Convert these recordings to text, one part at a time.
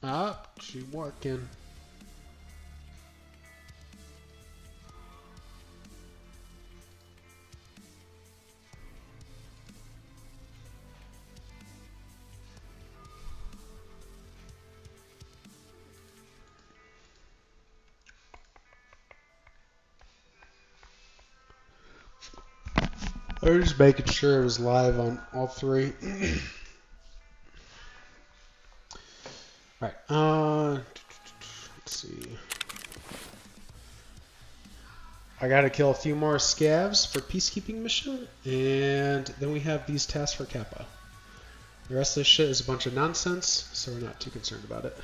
Ah, she working. I was just making sure it was live on all three. Alright, let's see. I gotta kill a few more scavs for peacekeeping mission, and then we have these tasks for Kappa. The rest of this shit is a bunch of nonsense, so we're not too concerned about it.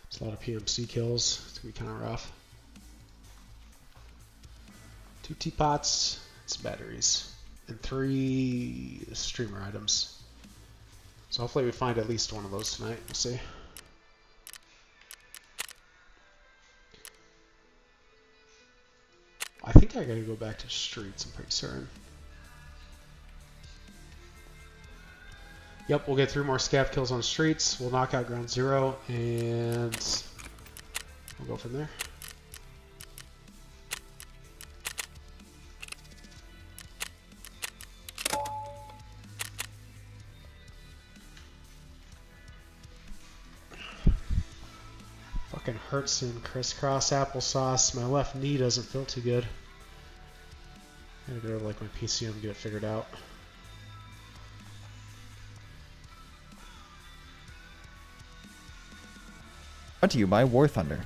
It's a lot of PMC kills. It's gonna be kind of rough. 2 teapots, some batteries, and 3 streamer items. So hopefully we find at least one of those tonight. We'll see. I think I gotta go back to streets, I'm pretty certain. Yep, we'll get 3 more scav kills on streets. We'll knock out ground 0, and we'll go from there. Fucking hurts in crisscross applesauce. My left knee doesn't feel too good. I gotta go to like my PCM and get it figured out. Brought to you by War Thunder.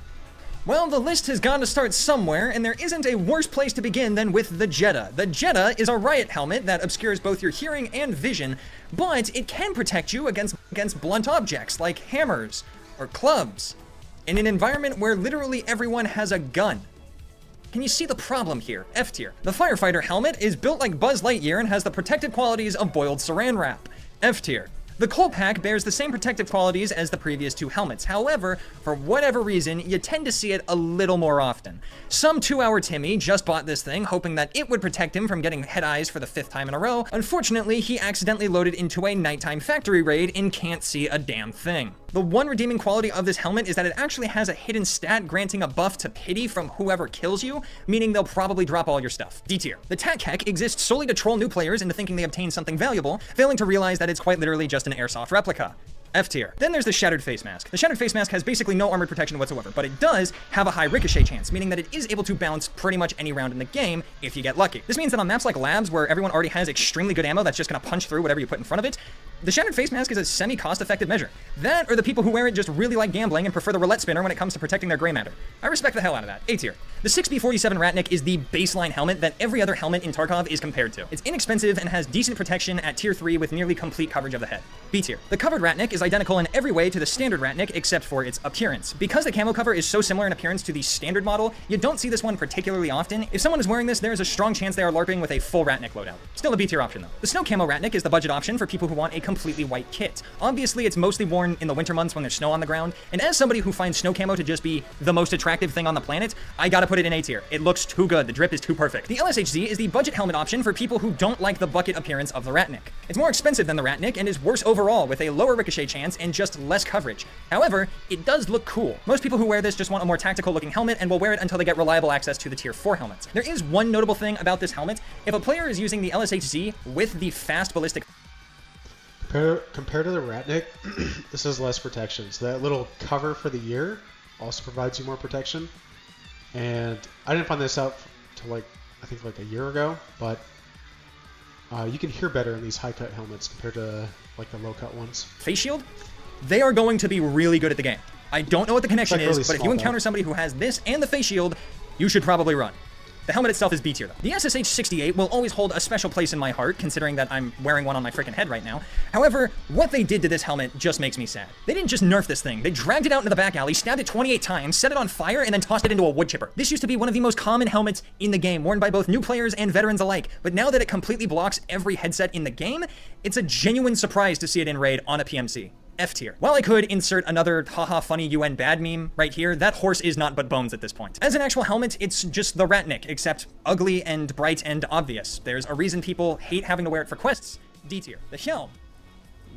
Well, the list has got to start somewhere, and there isn't a worse place to begin than with the Jetta. The Jetta is a riot helmet that obscures both your hearing and vision, but it can protect you against blunt objects like hammers or clubs in an environment where literally everyone has a gun. Can you see the problem here? F tier. The firefighter helmet is built like Buzz Lightyear and has the protective qualities of boiled saran wrap. F tier. The Coal Pack bears the same protective qualities as the previous 2 helmets. However, for whatever reason, you tend to see it a little more often. Some 2-hour Timmy just bought this thing, hoping that it would protect him from getting head eyes for the 5th time in a row. Unfortunately, he accidentally loaded into a nighttime factory raid and can't see a damn thing. The one redeeming quality of this helmet is that it actually has a hidden stat granting a buff to pity from whoever kills you, meaning they'll probably drop all your stuff. D tier. The Tac Heck exists solely to troll new players into thinking they obtained something valuable, failing to realize that it's quite literally just an airsoft replica. F tier. Then there's the Shattered Face Mask. The Shattered Face Mask has basically no armored protection whatsoever, but it does have a high ricochet chance, meaning that it is able to bounce pretty much any round in the game if you get lucky. This means that on maps like Labs, where everyone already has extremely good ammo that's just gonna punch through whatever you put in front of it, the Shattered Face Mask is a semi-cost-effective measure. That, or the people who wear it just really like gambling and prefer the roulette spinner when it comes to protecting their gray matter. I respect the hell out of that. A tier. The 6B47 Ratnik is the baseline helmet that every other helmet in Tarkov is compared to. It's inexpensive and has decent protection at tier 3 with nearly complete coverage of the head. B tier. The covered Ratnik is identical in every way to the standard Ratnik except for its appearance. Because the camo cover is so similar in appearance to the standard model, you don't see this one particularly often. If someone is wearing this, there is a strong chance they are LARPing with a full Ratnik loadout. Still a B tier option though. The snow camo Ratnik is the budget option for people who want a completely white kit. Obviously, it's mostly worn in the winter months when there's snow on the ground, and as somebody who finds snow camo to just be the most attractive thing on the planet, I gotta put it in A tier. It looks too good. The drip is too perfect. The LSHZ is the budget helmet option for people who don't like the bucket appearance of the Ratnik. It's more expensive than the Ratnik and is worse overall with a lower ricochet chance and just less coverage. However, it does look cool. Most people who wear this just want a more tactical looking helmet and will wear it until they get reliable access to the tier 4 helmets. There is one notable thing about this helmet. If a player is using the LSHZ with the fast ballistic Compared to the Ratnik, this has less protection. So that little cover for the ear also provides you more protection. And I didn't find this out till I think like a year ago, but you can hear better in these high cut helmets compared to like the low cut ones. Face shield, they are going to be really good at the game. I don't know what the connection is, but if you encounter somebody who has this and the face shield, you should probably run. The helmet itself is B tier though. The SSH-68 will always hold a special place in my heart, considering that I'm wearing one on my freaking head right now. However, what they did to this helmet just makes me sad. They didn't just nerf this thing. They dragged it out into the back alley, stabbed it 28 times, set it on fire, and then tossed it into a wood chipper. This used to be one of the most common helmets in the game, worn by both new players and veterans alike. But now that it completely blocks every headset in the game, it's a genuine surprise to see it in raid on a PMC. F tier. While I could insert another haha funny UN bad meme right here, that horse is not but bones at this point. As an actual helmet, it's just the Ratnik, except ugly and bright and obvious. There's a reason people hate having to wear it for quests. D tier. The helm.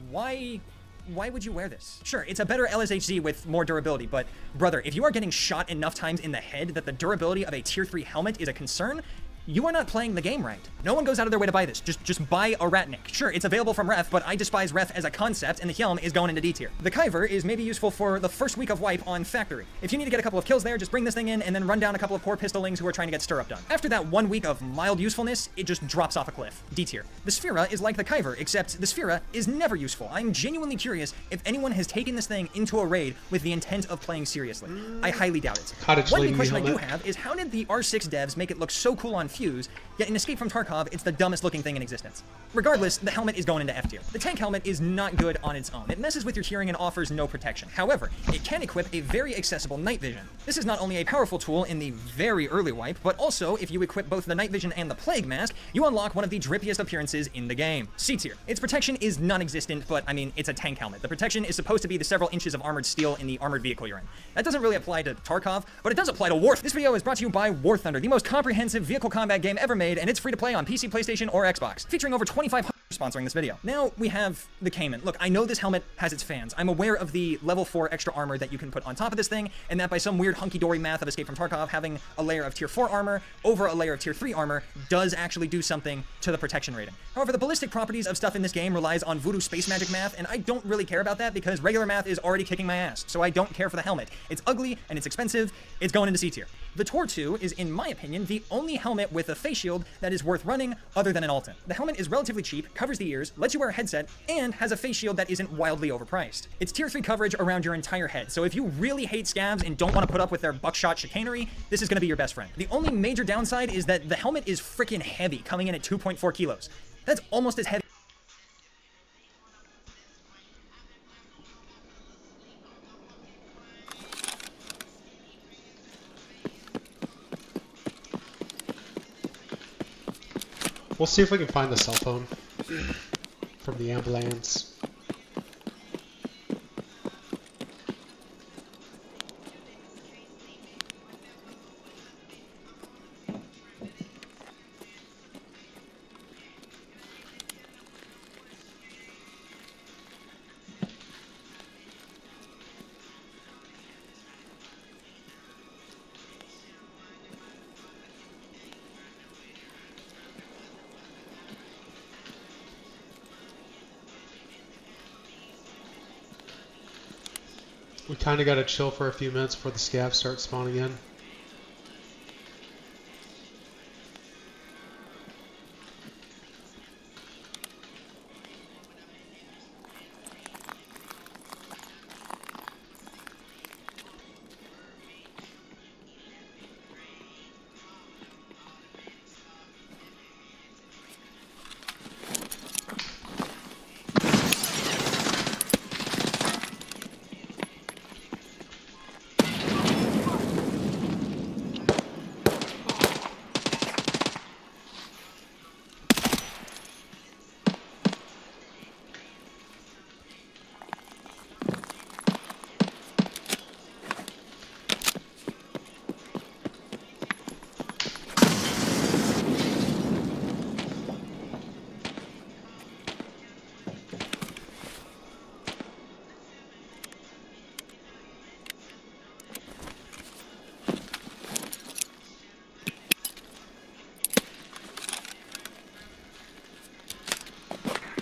Why would you wear this? Sure, it's a better LSHZ with more durability, but brother, if you are getting shot enough times in the head that the durability of a tier 3 helmet is a concern, you are not playing the game right. No one goes out of their way to buy this. Just buy a Ratnik. Sure, it's available from Ref, but I despise Ref as a concept, and the Helm is going into D tier. The Kyver is maybe useful for the first week of wipe on Factory. If you need to get a couple of kills there, just bring this thing in and then run down a couple of poor pistolings who are trying to get stirrup done. After that 1 week of mild usefulness, it just drops off a cliff. D tier. The Sphera is like the Kyver, except the Sphera is never useful. I'm genuinely curious if anyone has taken this thing into a raid with the intent of playing seriously. I highly doubt it. One big question I do have is how did the R6 devs make it look so cool on Fuse, yet in Escape from Tarkov, it's the dumbest looking thing in existence. Regardless, the helmet is going into F tier. The tank helmet is not good on its own. It messes with your hearing and offers no protection. However, it can equip a very accessible night vision. This is not only a powerful tool in the very early wipe, but also if you equip both the night vision and the plague mask, you unlock one of the drippiest appearances in the game. C tier. Its protection is non-existent, but I mean, it's a tank helmet. The protection is supposed to be the several inches of armored steel in the armored vehicle you're in. That doesn't really apply to Tarkov, but it does apply to War. This video is brought to you by War Thunder, the most comprehensive vehicle combat game ever made, and it's free to play on PC, PlayStation, or Xbox, featuring over 2,500 sponsoring this video. Now we have the Cayman. Look, I know this helmet has its fans. I'm aware of the level 4 extra armor that you can put on top of this thing, and that by some weird hunky-dory math of Escape from Tarkov, having a layer of tier 4 armor over a layer of tier 3 armor does actually do something to the protection rating. However, the ballistic properties of stuff in this game relies on voodoo space magic math, and I don't really care about that because regular math is already kicking my ass, so I don't care for the helmet. It's ugly and it's expensive. It's going into C tier. The Tor 2 is, in my opinion, the only helmet with a face shield that is worth running other than an Alton. The helmet is relatively cheap, covers the ears, lets you wear a headset, and has a face shield that isn't wildly overpriced. It's tier 3 coverage around your entire head, so if you really hate scavs and don't want to put up with their buckshot chicanery, this is going to be your best friend. The only major downside is that the helmet is freaking heavy, coming in at 2.4 kilos. That's almost as heavy. We'll see if we can find the cell phone from the ambulance. We kind of got to chill for a few minutes before the scavs start spawning in.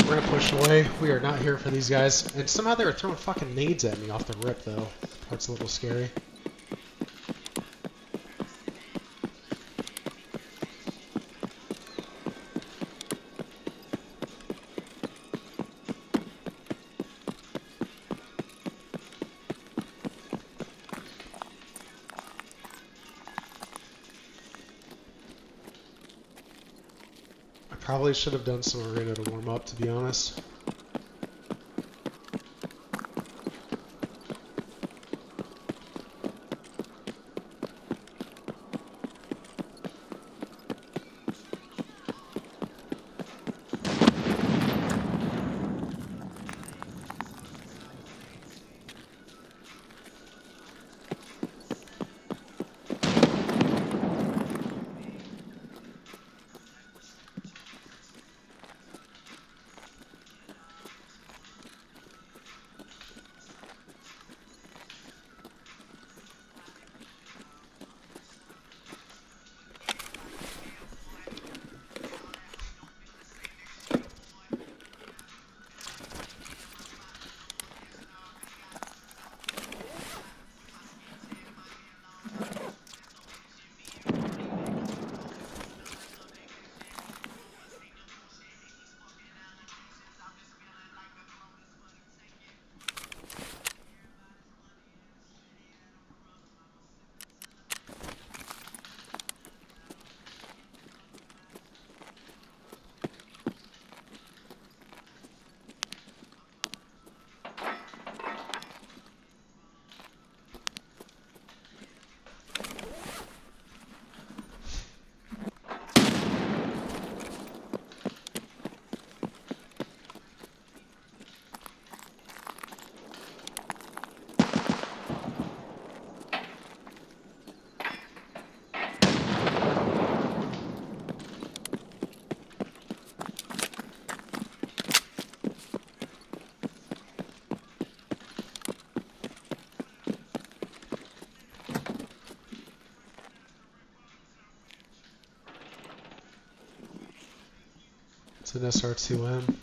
We're gonna push away. We are not here for these guys. And somehow they were throwing fucking nades at me off the rip, though. Part's a little scary. Probably should have done some arena to warm up, to be honest. It's an SR2M.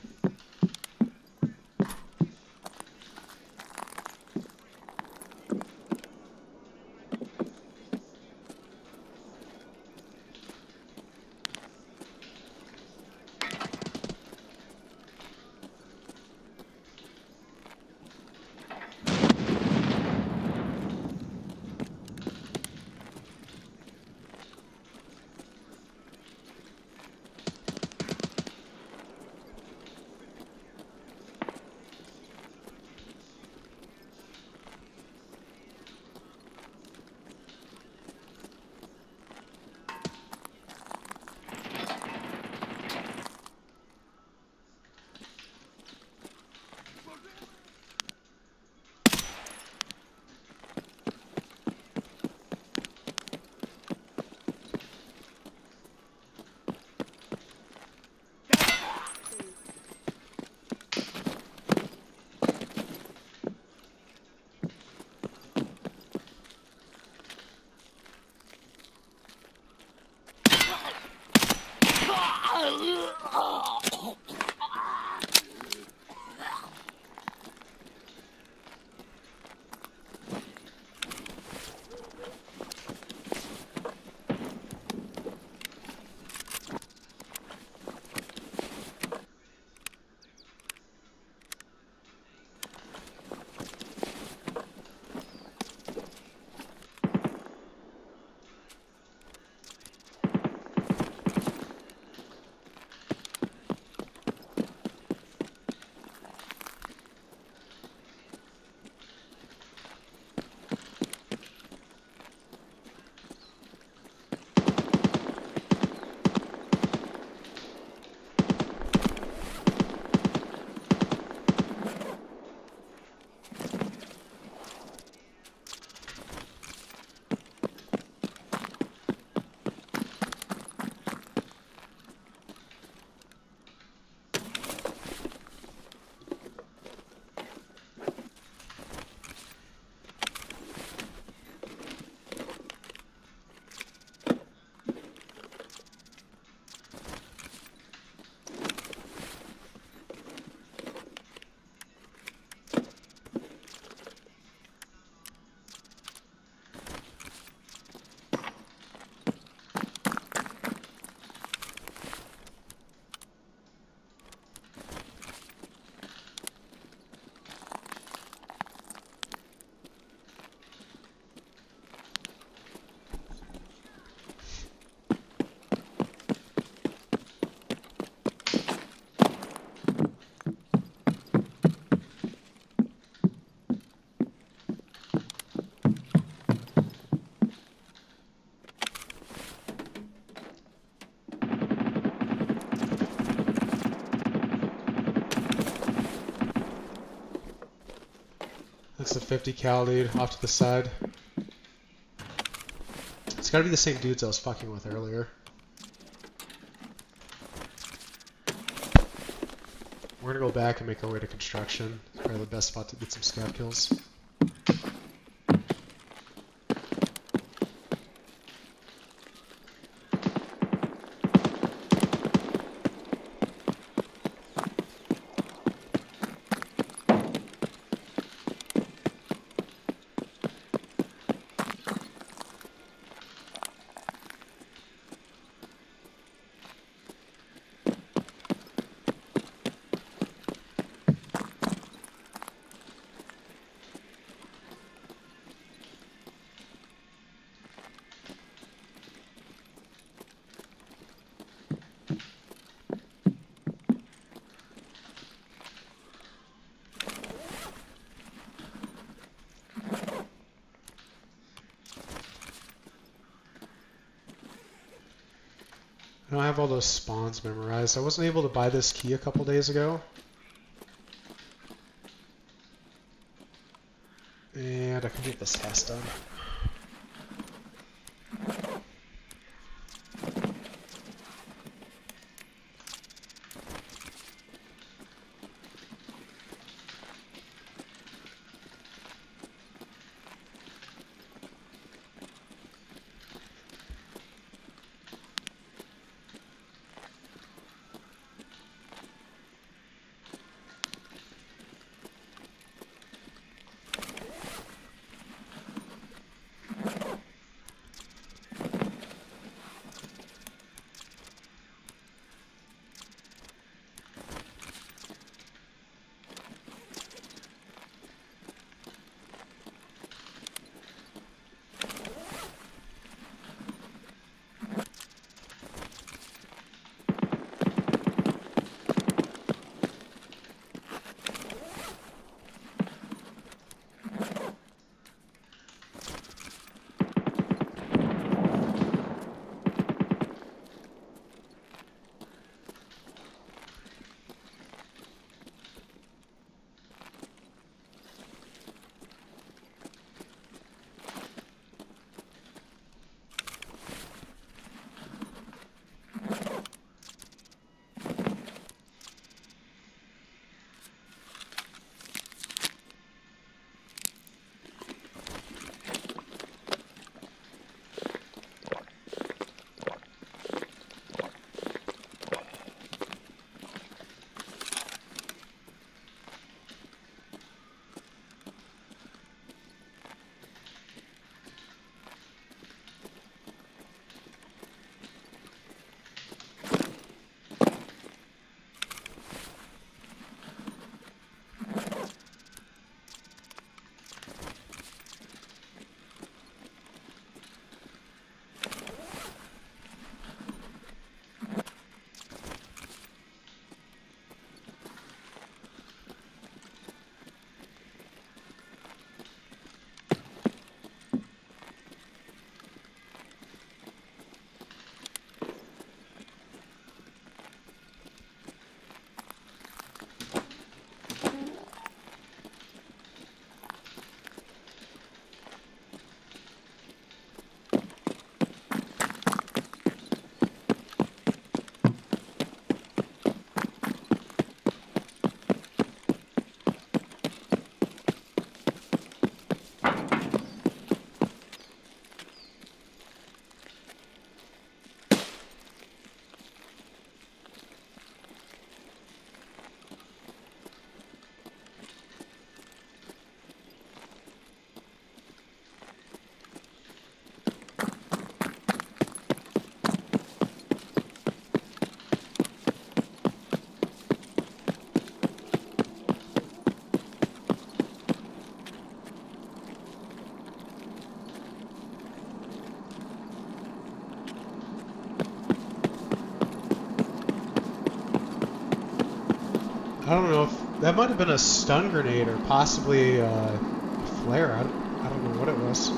That's the 50 cal dude off to the side. It's gotta be the same dudes I was fucking with earlier. We're gonna go back and make our way to construction. It's probably the best spot to get some scav kills. I don't have all those spawns memorized. I wasn't able to buy this key a couple days ago. And I can get this test done. if that might have been a stun grenade or possibly a flare. I don't know what it was.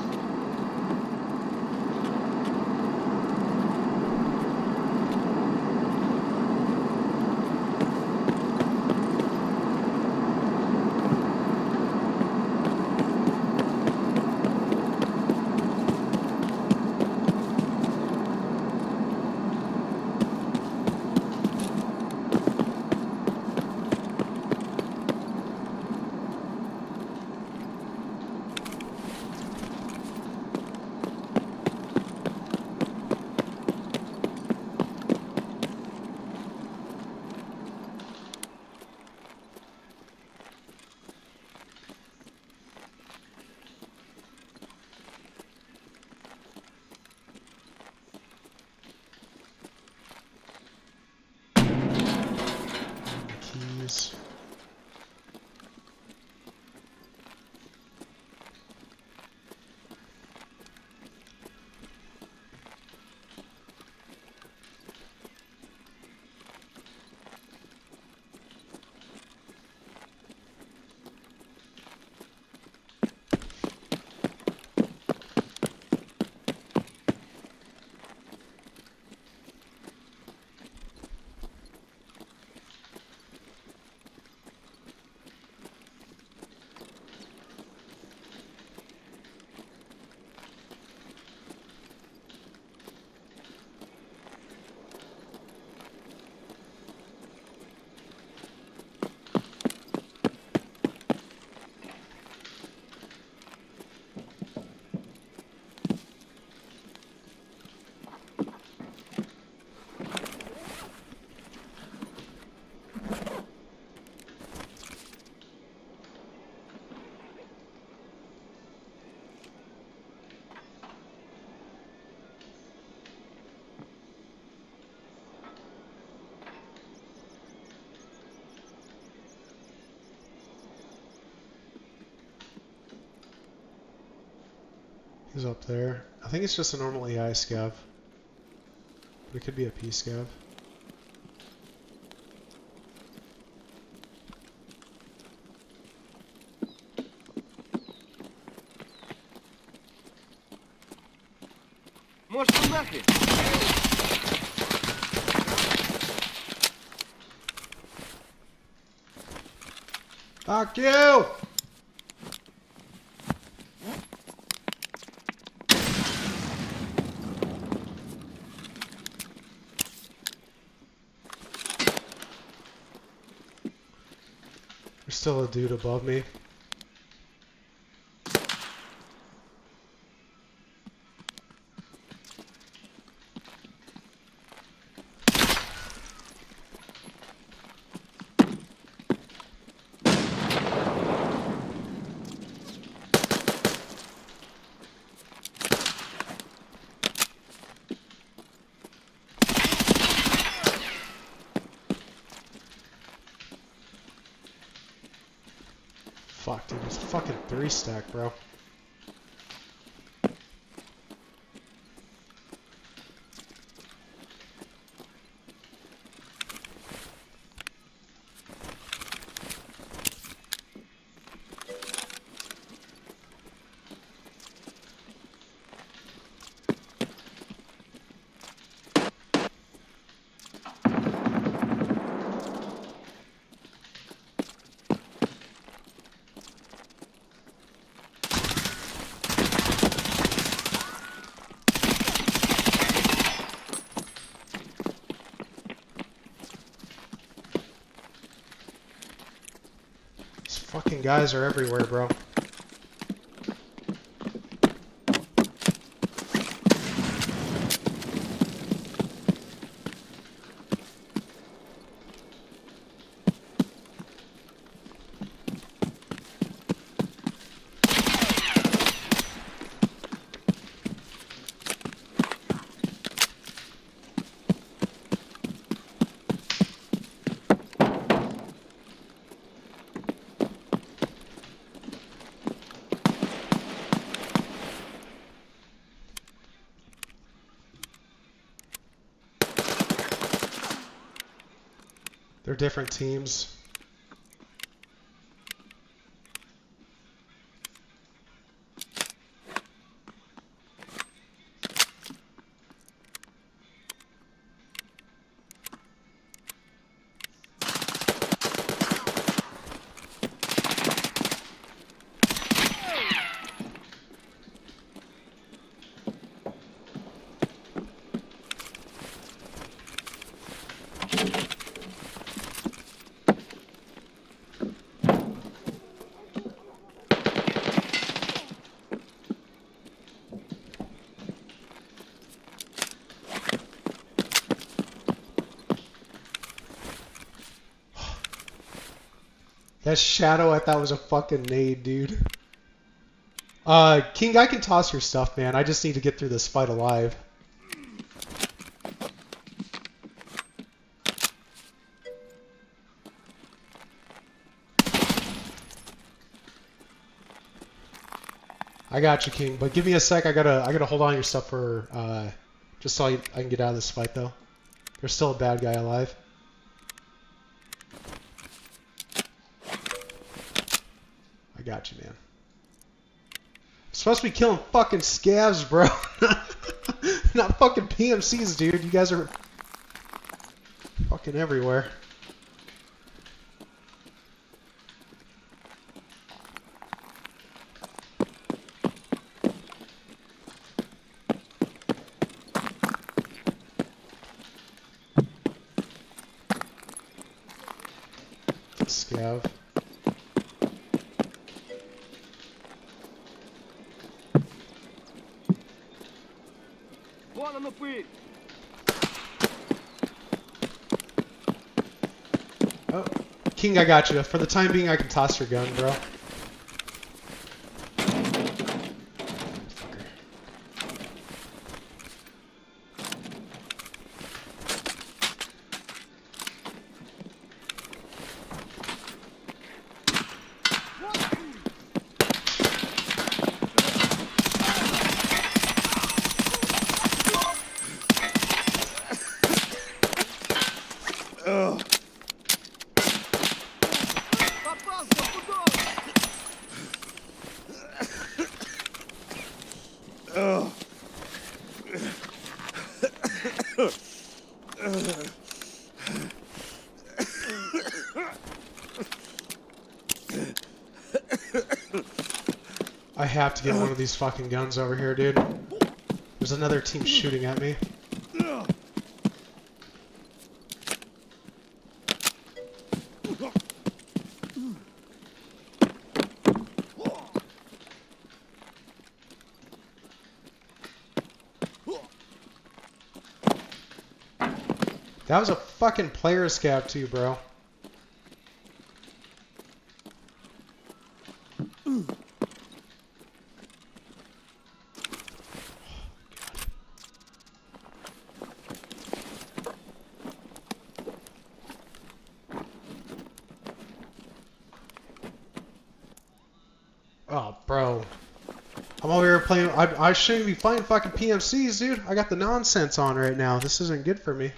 Keys. He's up there. I think it's just a normal AI scav. But it could be a P scav. Fuck you! There's still a dude above me. Fuck, dude, it's a fucking 3-stack, bro. Fucking guys are everywhere, bro. They're different teams. That shadow I thought was a fucking nade, dude. King, I can toss your stuff, man. I just need to get through this fight alive. I got you, King, but give me a sec. I gotta hold on to your stuff for just so I can get out of this fight, though. There's still a bad guy alive. I got you, man. I'm supposed to be killing fucking scavs, bro. Not fucking PMCs, dude. You guys are fucking everywhere. Scav. Oh, King, I got you. For the time being, I can toss your gun, bro. I have to get one of these fucking guns over here, dude. There's another team shooting at me. That was a fucking player scav too, bro. Oh, bro. I'm over here playing. I shouldn't be fighting fucking PMCs, dude. I got the nonsense on right now. This isn't good for me.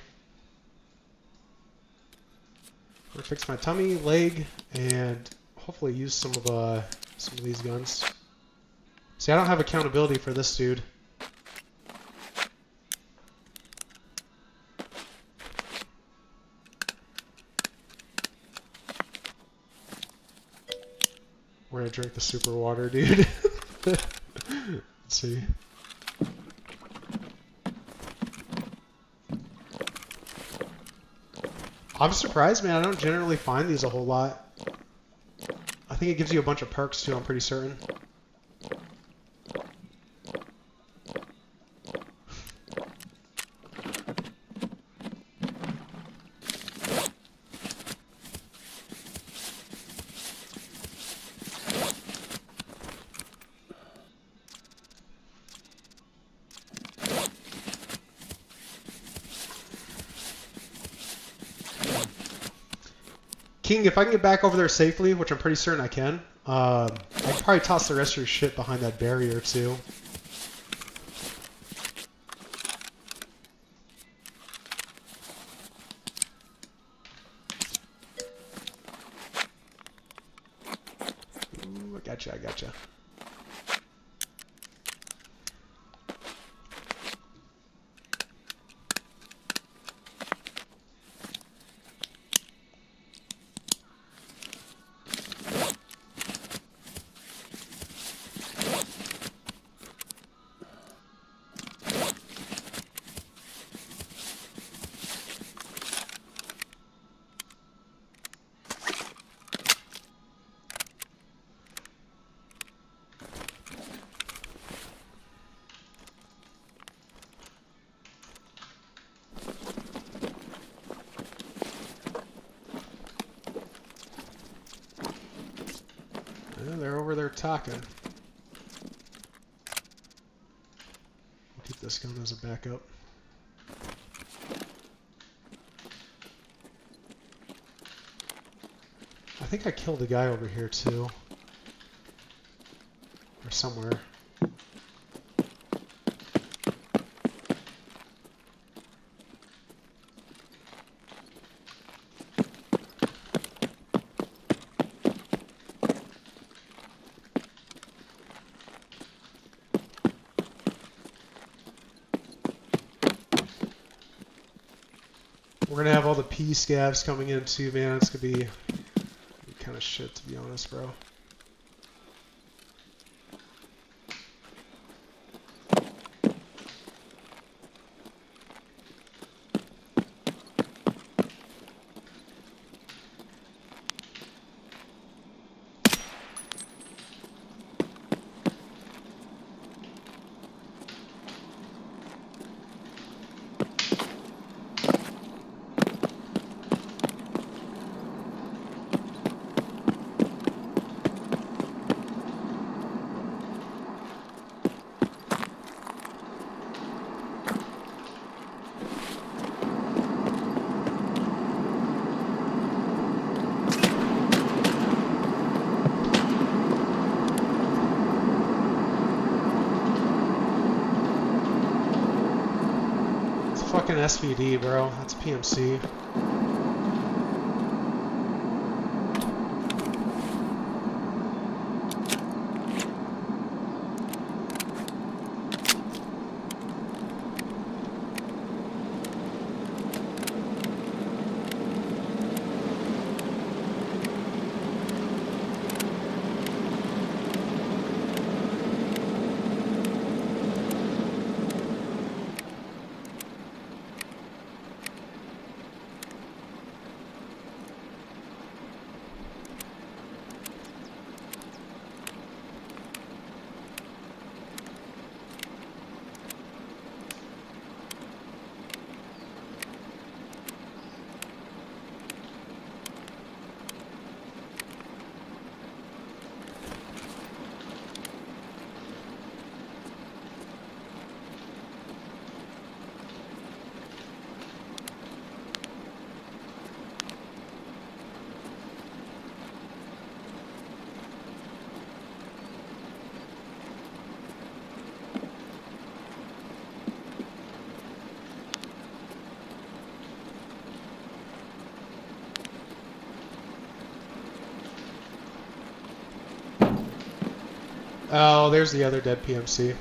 I'm gonna fix my tummy, leg, and hopefully use some of these guns. See, I don't have accountability for this dude. We're gonna drink the super water, dude. Let's see. I'm surprised, man. I don't generally find these a whole lot. I think it gives you a bunch of perks too, I'm pretty certain. King, if I can get back over there safely, which I'm pretty certain I can, I'd probably toss the rest of your shit behind that barrier too. Ooh, I gotcha, I gotcha. Yeah, they're over there talking. I'll keep this gun as a backup. I think I killed a guy over here too. Or somewhere. We're gonna have all the P scavs coming in too, man. It's gonna be kind of shit, to be honest, bro. Fucking SVD, bro. That's PMC. Oh, there's the other dead PMC.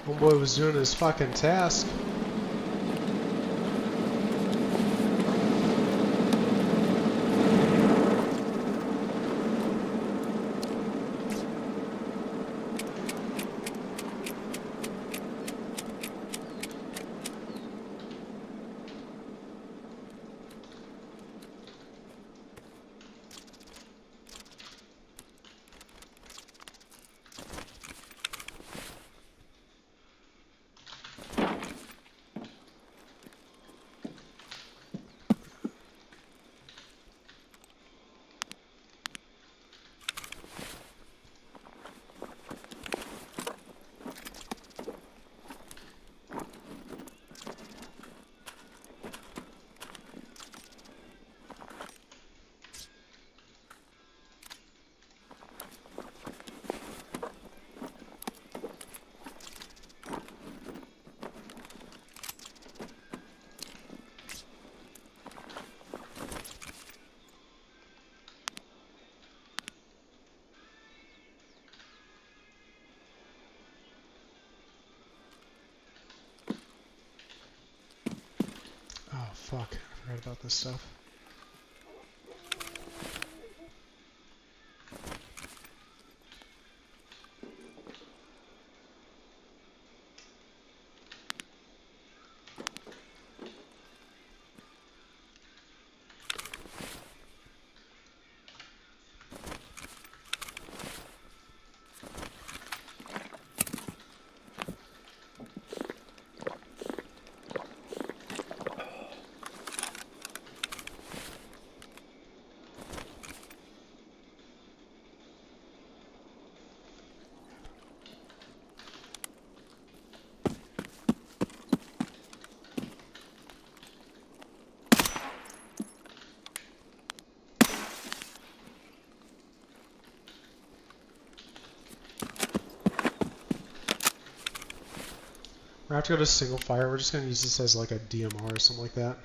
Homeboy was doing his fucking task. fuck. I forgot about this stuff. We're gonna have to go to single fire. We're just gonna use this as like a DMR or something like that.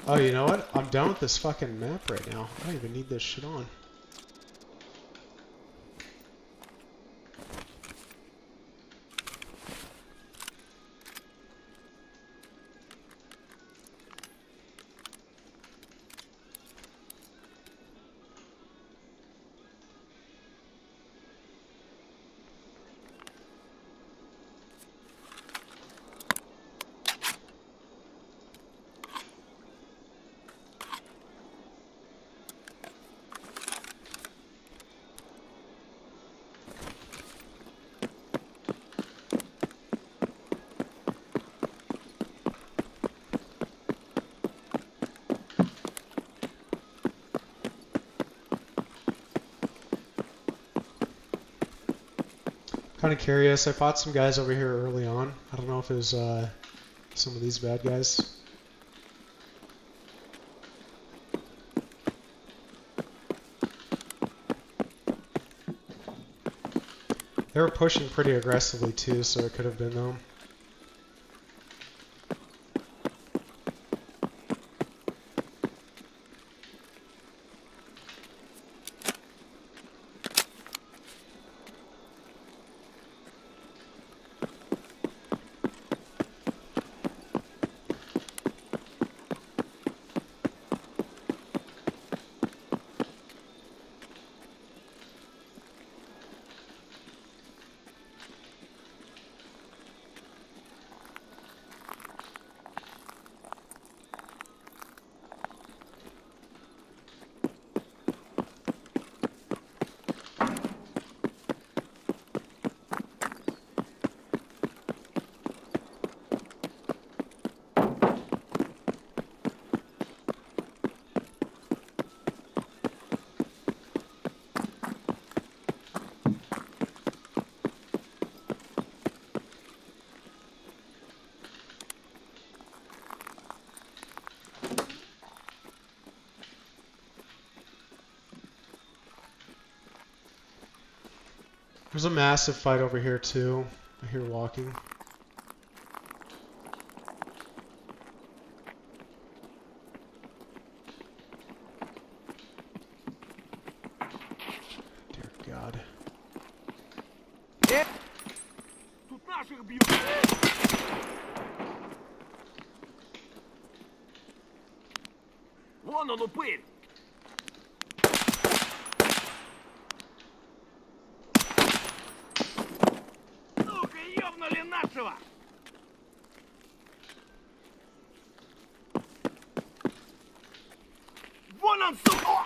Oh, you know what? I'm done with this fucking map right now. I don't even need this shit on. Kind of curious. I fought some guys over here early on. I don't know if it was some of these bad guys. They were pushing pretty aggressively too, so it could have been them. There's a massive fight over here too. I hear walking. Dear God. Тут наших бьют. Вон он упырь. Ну-ка, ёбнули нашего. Вон он, сука!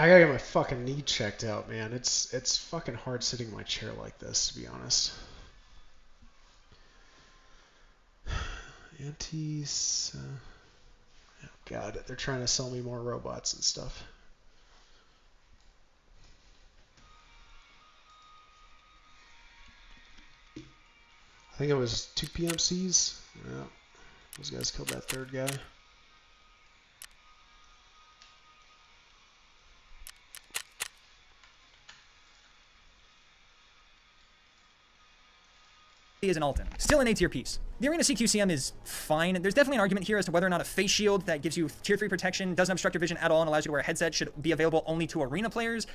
I gotta get my fucking knee checked out, man. It's fucking hard sitting in my chair like this, to be honest. Antis. Oh god, they're trying to sell me more robots and stuff. I think it was 2 PMCs. Yeah, those guys killed that third guy. Is an Alton. Still an A tier piece. The Arena CQCM is fine. There's definitely an argument here as to whether or not a face shield that gives you tier 3 protection, doesn't obstruct your vision at all, and allows you to wear a headset should be available only to Arena players.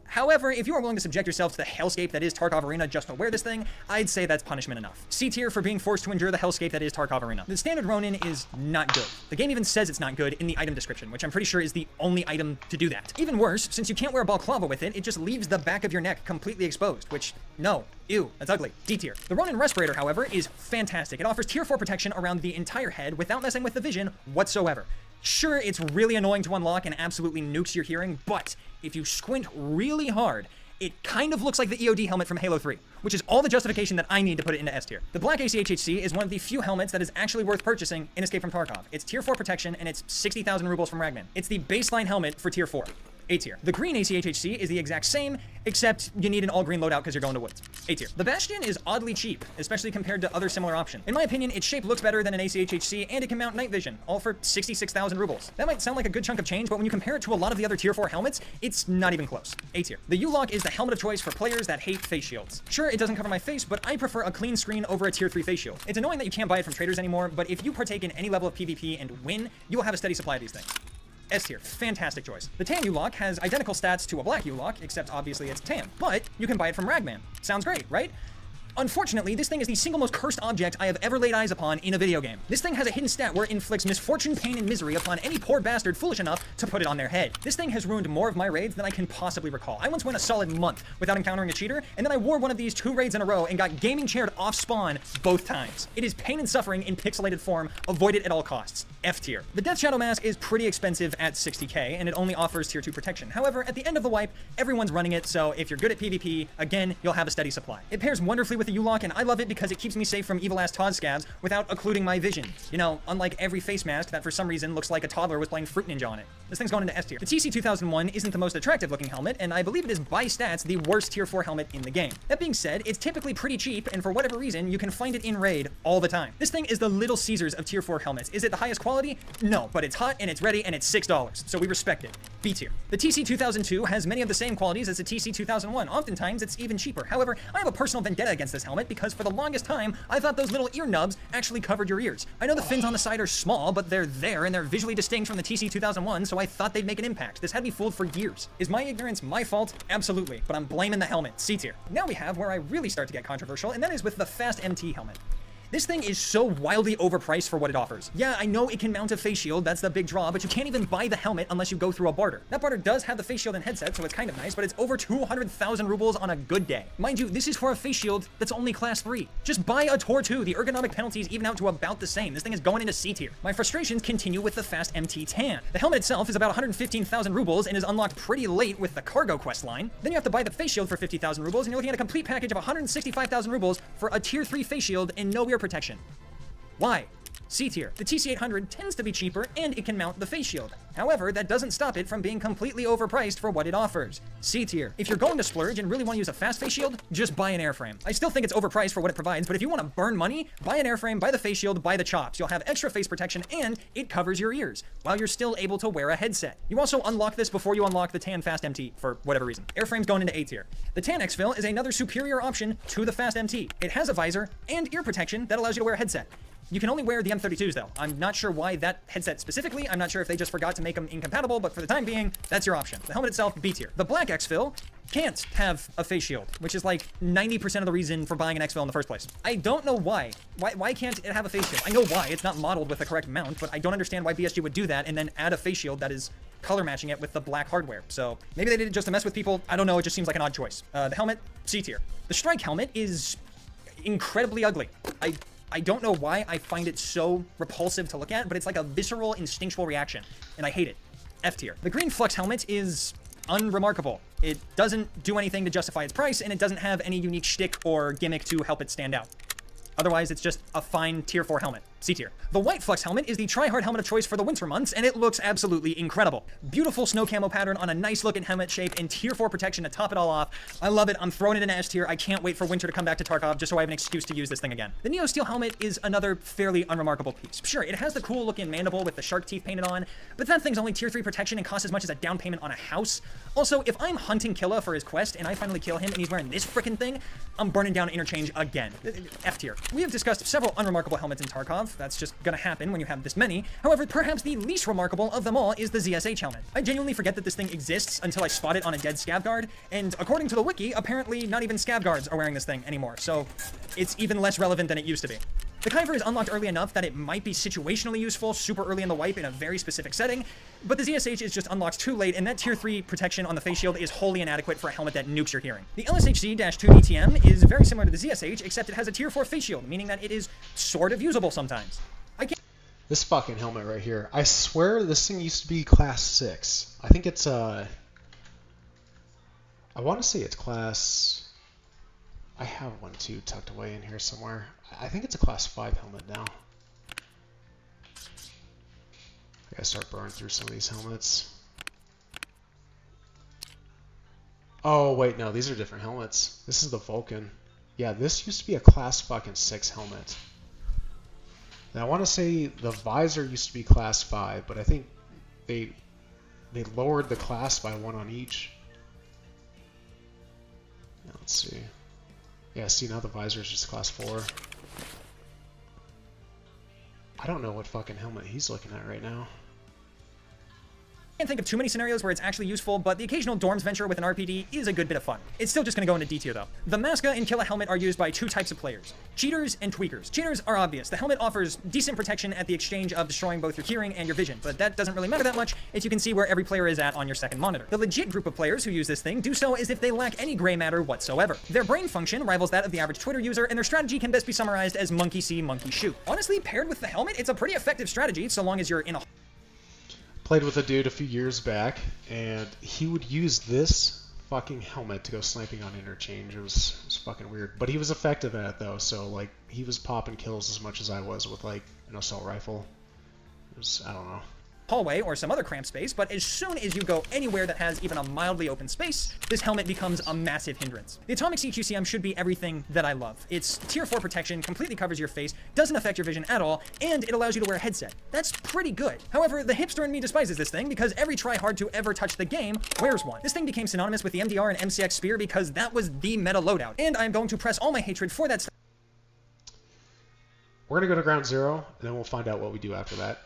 However, if you are willing to subject yourself to the hellscape that is Tarkov Arena just to wear this thing, I'd say that's punishment enough. C tier for being forced to endure the hellscape that is Tarkov Arena. The standard Ronin is not good. The game even says it's not good in the item description, which I'm pretty sure is the only item to do that. Even worse, since you can't wear a balaclava with it, it just leaves the back of your neck completely exposed, which, no. Ew, that's ugly. D tier. The Ronin Respirator, however, is fantastic. It offers tier 4 protection around the entire head without messing with the vision whatsoever. Sure, it's really annoying to unlock and absolutely nukes your hearing, but if you squint really hard, it kind of looks like the EOD helmet from Halo 3, which is all the justification that I need to put it into S tier. The black ACHHC is one of the few helmets that is actually worth purchasing in Escape from Tarkov. It's tier 4 protection and it's 60,000 rubles from Ragman. It's the baseline helmet for tier 4. A tier. The green ACHHC is the exact same, except you need an all-green loadout because you're going to woods. A tier. The Bastion is oddly cheap, especially compared to other similar options. In my opinion, its shape looks better than an ACHHC, and it can mount night vision, all for 66,000 rubles. That might sound like a good chunk of change, but when you compare it to a lot of the other tier 4 helmets, it's not even close. A tier. The U-Lock is the helmet of choice for players that hate face shields. Sure, it doesn't cover my face, but I prefer a clean screen over a tier 3 face shield. It's annoying that you can't buy it from traders anymore, but if you partake in any level of PvP and win, you will have a steady supply of these things. S tier, fantastic choice. The tan U-Lock has identical stats to a black U-Lock, except obviously it's tan, but you can buy it from Ragman. Sounds great, right? Unfortunately, this thing is the single most cursed object I have ever laid eyes upon in a video game. This thing has a hidden stat where it inflicts misfortune, pain, and misery upon any poor bastard foolish enough to put it on their head. This thing has ruined more of my raids than I can possibly recall. I once went a solid month without encountering a cheater, and then I wore one of these 2 raids in a row and got gaming chaired off spawn both times. It is pain and suffering in pixelated form. Avoid it at all costs. F tier. The Death Shadow Mask is pretty expensive at 60k, and it only offers tier 2 protection. However, at the end of the wipe, everyone's running it, so if you're good at PvP, again, you'll have a steady supply. It pairs wonderfully with the U-Lock, and I love it because it keeps me safe from evil-ass Todd scabs without occluding my vision. You know, unlike every face mask that for some reason looks like a toddler was playing Fruit Ninja on it. This thing's going into S tier. The TC 2001 isn't the most attractive looking helmet, and I believe it is by stats the worst tier 4 helmet in the game. That being said, it's typically pretty cheap, and for whatever reason, you can find it in raid all the time. This thing is the Little Caesars of tier 4 helmets. Is it the highest quality? No, but it's hot and it's ready and it's $6, so we respect it. B tier. The TC 2002 has many of the same qualities as the TC 2001. Oftentimes, it's even cheaper. However, I have a personal vendetta against this helmet because for the longest time, I thought those little ear nubs actually covered your ears. I know the fins on the side are small, but they're there and they're visually distinct from the TC 2001, so I thought they'd make an impact. This had me fooled for years. Is my ignorance my fault? Absolutely, but I'm blaming the helmet. C tier. Now we have where I really start to get controversial, and that is with the Fast MT helmet. This thing is so wildly overpriced for what it offers. Yeah, I know it can mount a face shield, that's the big draw, but you can't even buy the helmet unless you go through a barter. That barter does have the face shield and headset, so it's kind of nice, but it's over 200,000 rubles on a good day. Mind you, this is for a face shield that's only class 3. Just buy a Tor 2, the ergonomic penalties even out to about the same. This thing is going into C tier. My frustrations continue with the Fast MT Tan. The helmet itself is about 115,000 rubles and is unlocked pretty late with the cargo quest line. Then you have to buy the face shield for 50,000 rubles, and you're looking at a complete package of 165,000 rubles for a tier 3 face shield and no ear protection. Why? C tier. The TC800 tends to be cheaper and it can mount the face shield. However, that doesn't stop it from being completely overpriced for what it offers. C tier. If you're going to splurge and really want to use a fast face shield, just buy an airframe. I still think it's overpriced for what it provides, but if you want to burn money, buy an airframe, buy the face shield, buy the chops. You'll have extra face protection and it covers your ears while you're still able to wear a headset. You also unlock this before you unlock the Tan Fast MT for whatever reason. Airframe's going into A tier. The Tan Exfil is another superior option to the Fast MT. It has a visor and ear protection that allows you to wear a headset. You can only wear the M32s though. I'm not sure why that headset specifically. I'm not sure if they just forgot to make them incompatible, but for the time being, that's your option. The helmet itself, B tier. The black Exfil can't have a face shield, which is like 90% of the reason for buying an Exfil in the first place. I don't know why. Why can't it have a face shield? I know why. It's not modeled with the correct mount, but I don't understand why BSG would do that and then add a face shield that is color matching it with the black hardware. So maybe they did it just to mess with people. I don't know. It just seems like an odd choice. The helmet, C tier. The Strike helmet is incredibly ugly. I don't know why I find it so repulsive to look at, but it's like a visceral, instinctual reaction, and I hate it. F tier. The green Flux helmet is unremarkable. It doesn't do anything to justify its price, and it doesn't have any unique shtick or gimmick to help it stand out. Otherwise, it's just a fine tier 4 helmet. C tier. The White Flux helmet is the try-hard helmet of choice for the winter months, and it looks absolutely incredible. Beautiful snow camo pattern on a nice looking helmet shape and tier 4 protection to top it all off. I love it. I'm throwing it in S tier. I can't wait for winter to come back to Tarkov just so I have an excuse to use this thing again. The Neo Steel helmet is another fairly unremarkable piece. Sure, it has the cool looking mandible with the shark teeth painted on, but that thing's only tier 3 protection and costs as much as a down payment on a house. Also, if I'm hunting Killa for his quest and I finally kill him and he's wearing this frickin' thing, I'm burning down interchange again. F tier. We have discussed several unremarkable helmets in Tarkov. That's just gonna happen when you have this many. However, perhaps the least remarkable of them all is the ZSH helmet. I genuinely forget that this thing exists until I spot it on a dead scav guard, and according to the wiki, apparently not even scav guards are wearing this thing anymore, so it's even less relevant than it used to be. The Kyver is unlocked early enough that it might be situationally useful super early in the wipe in a very specific setting, but the ZSH is just unlocked too late, and that tier 3 protection on the face shield is wholly inadequate for a helmet that nukes your hearing. The LSHC-2 DTM is very similar to the ZSH, except it has a tier 4 face shield, meaning that it is sort of usable sometimes. This fucking helmet right here. I swear this thing used to be class 6. I think it's I want to say it's class... I have one too tucked away in here somewhere. I think it's a class 5 helmet now. I gotta start burning through some of these helmets. Oh wait, no, these are different helmets. This is the Vulcan. Yeah, this used to be a class fucking 6 helmet. And I want to say the visor used to be class 5, but I think they lowered the class by 1 on each. Now, let's see. Yeah, see, now the visor is just class 4. I don't know what fucking helmet he's looking at right now. I can't think of too many scenarios where it's actually useful, but the occasional dorms venture with an RPD is a good bit of fun. It's still just going to go into D tier though. The Masca and Killa helmet are used by 2 types of players: cheaters and tweakers. Cheaters are obvious. The helmet offers decent protection at the exchange of destroying both your hearing and your vision, but that doesn't really matter that much if you can see where every player is at on your second monitor. The legit group of players who use this thing do so as if they lack any gray matter whatsoever. Their brain function rivals that of the average Twitter user, and their strategy can best be summarized as monkey see, monkey shoot. Honestly, paired with the helmet, it's a pretty effective strategy so long as you're in a... Played with a dude a few years back, and he would use this fucking helmet to go sniping on interchange. It was fucking weird. But he was effective at it, though, so, like, he was popping kills as much as I was with, like, an assault rifle. It was, I don't know. Hallway or some other cramped space, but as soon as you go anywhere that has even a mildly open space, this helmet becomes a massive hindrance. The Atomic CQCM should be everything that I love. It's tier 4 protection, completely covers your face, doesn't affect your vision at all, and it allows you to wear a headset. That's pretty good. However, the hipster in me despises this thing because every tryhard to ever touch the game wears one. This thing became synonymous with the MDR and MCX Spear because that was the meta loadout, and I'm going to press all my hatred for that. We're gonna go to ground 0, and then we'll find out what we do after that.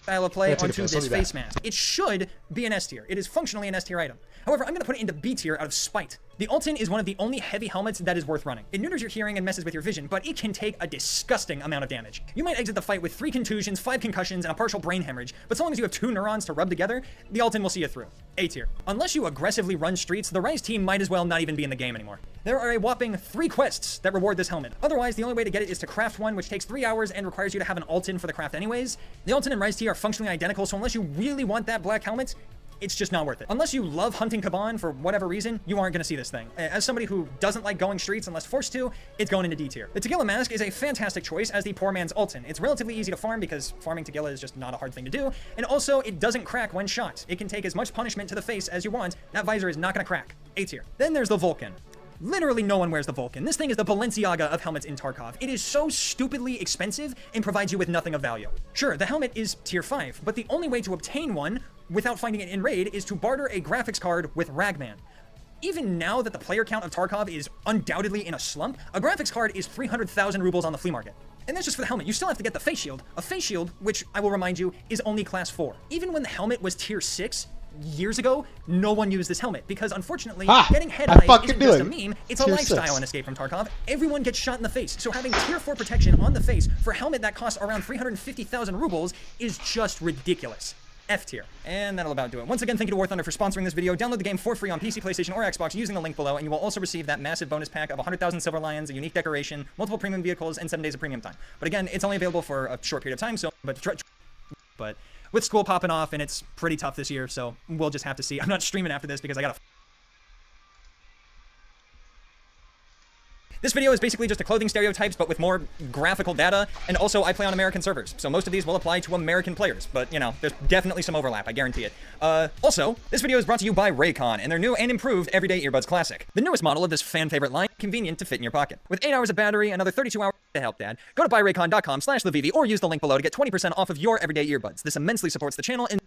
Style of play onto this face mask. It should be an S tier. It is functionally an S tier item. However, I'm going to put it into B tier out of spite. The Alton is one of the only heavy helmets that is worth running. It neuters your hearing and messes with your vision, but it can take a disgusting amount of damage. You might exit the fight with 3 contusions, 5 concussions, and a partial brain hemorrhage, but so long as you have 2 neurons to rub together, the Alton will see you through. A tier. Unless you aggressively run streets, the Rise team might as well not even be in the game anymore. There are a whopping 3 quests that reward this helmet. Otherwise, the only way to get it is to craft one, which takes 3 hours and requires you to have an Alton for the craft anyways. The Alton and Rise T are functionally identical, so unless you really want that black helmet, it's just not worth it. Unless you love hunting Kaban for whatever reason, you aren't going to see this thing. As somebody who doesn't like going streets unless forced to, it's going into D tier. The Tagilla mask is a fantastic choice as the poor man's Alton. It's relatively easy to farm because farming Tagilla is just not a hard thing to do, and also it doesn't crack when shot. It can take as much punishment to the face as you want. That visor is not going to crack. A tier. Then there's the Vulcan. Literally no one wears the Vulcan. This thing is the Balenciaga of helmets in Tarkov. It is so stupidly expensive and provides you with nothing of value. Sure, the helmet is tier 5, but the only way to obtain one without finding it in raid is to barter a graphics card with Ragman. Even now that the player count of Tarkov is undoubtedly in a slump, a graphics card is 300,000 rubles on the flea market. And that's just for the helmet. You still have to get the face shield. A face shield, which I will remind you, is only class 4. Even when the helmet was tier 6, years ago, no one used this helmet because unfortunately, getting head-eyes isn't just a meme, it's a lifestyle in Escape from Tarkov. Everyone gets shot in the face, so having tier 4 protection on the face for a helmet that costs around 350,000 rubles is just ridiculous. F tier. And that'll about do it. Once again, thank you to War Thunder for sponsoring this video. Download the game for free on PC, PlayStation, or Xbox using the link below, and you will also receive that massive bonus pack of 100,000 Silver Lions, a unique decoration, multiple premium vehicles, and 7 days of premium time. But again, it's only available for a short period of time, so, but with school popping off, and it's pretty tough this year, so we'll just have to see. I'm not streaming after this because I gotta... This video is basically just a clothing stereotypes, but with more graphical data, and also I play on American servers, so most of these will apply to American players, but, you know, there's definitely some overlap, I guarantee it. Also, this video is brought to you by Raycon, and their new and improved Everyday Earbuds Classic. The newest model of this fan-favorite line, convenient to fit in your pocket. With 8 hours of battery, another 32 hours to help dad, go to buyraycon.com/LeVivi or use the link below to get 20% off of your Everyday Earbuds. This immensely supports the channel and...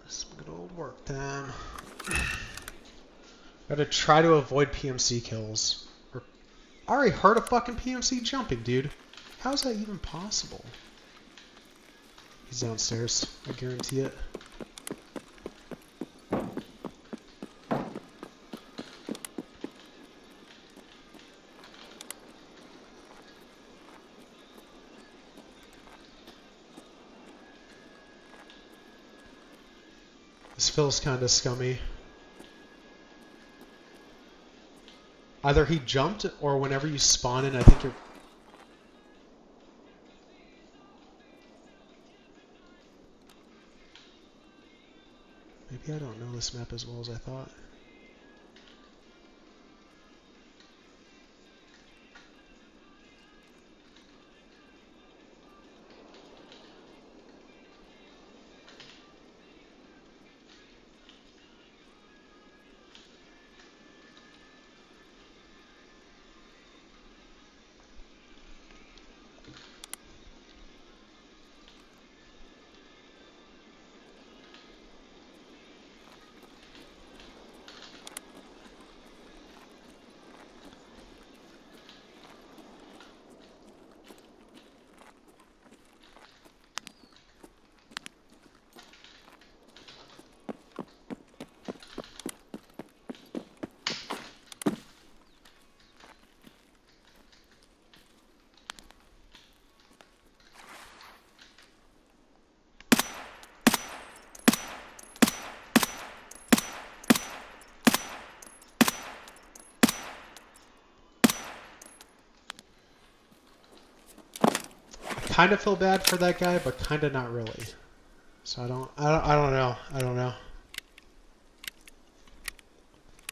Some good old work time. Gotta try to avoid PMC kills. I already heard a fucking PMC jumping, dude. How is that even possible? He's downstairs. I guarantee it. This feels kind of scummy. Either he jumped, or whenever you spawn in, I think you're... Maybe I don't know this map as well as I thought. Kind of feel bad for that guy, but kind of not really. So I don't know.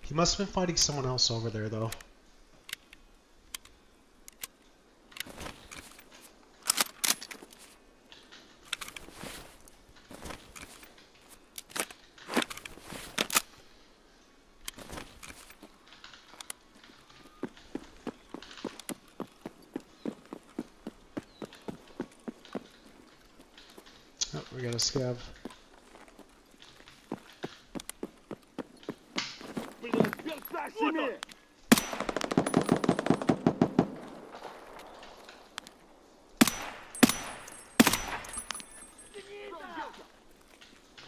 He must have been fighting someone else over there, though. Oh, we got a scav.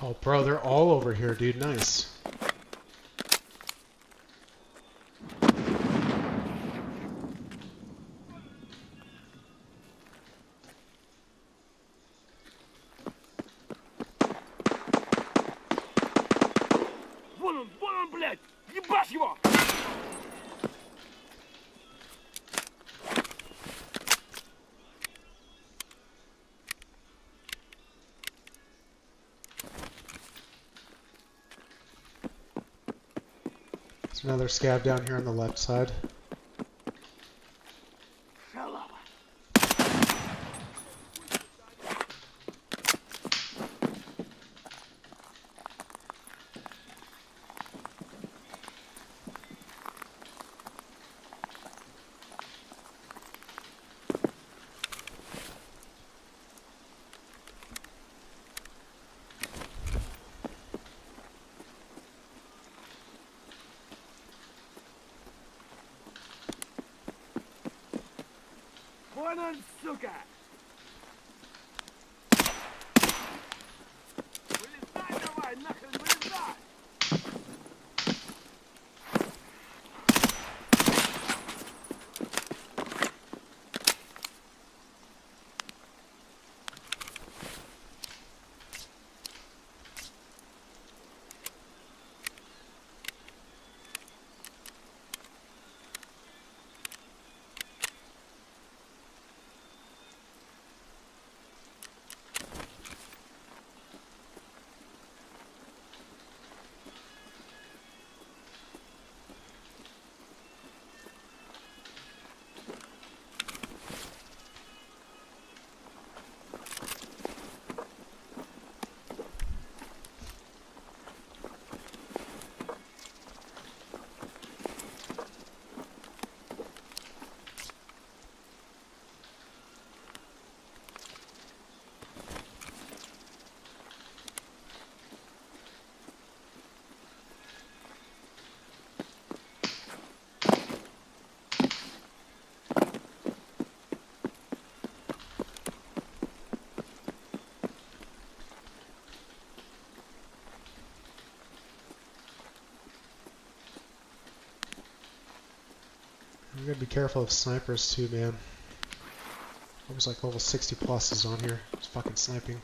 Oh, bro, they're all over here, dude. Nice. Вон он, блядь! Ебашь его! There's another scav down here on the left side. Шалава! Вон он, сука! Вылезай давай, нахрен вылезай! You gotta be careful of snipers too, man. There's like level 60 pluses on here. Just fucking sniping.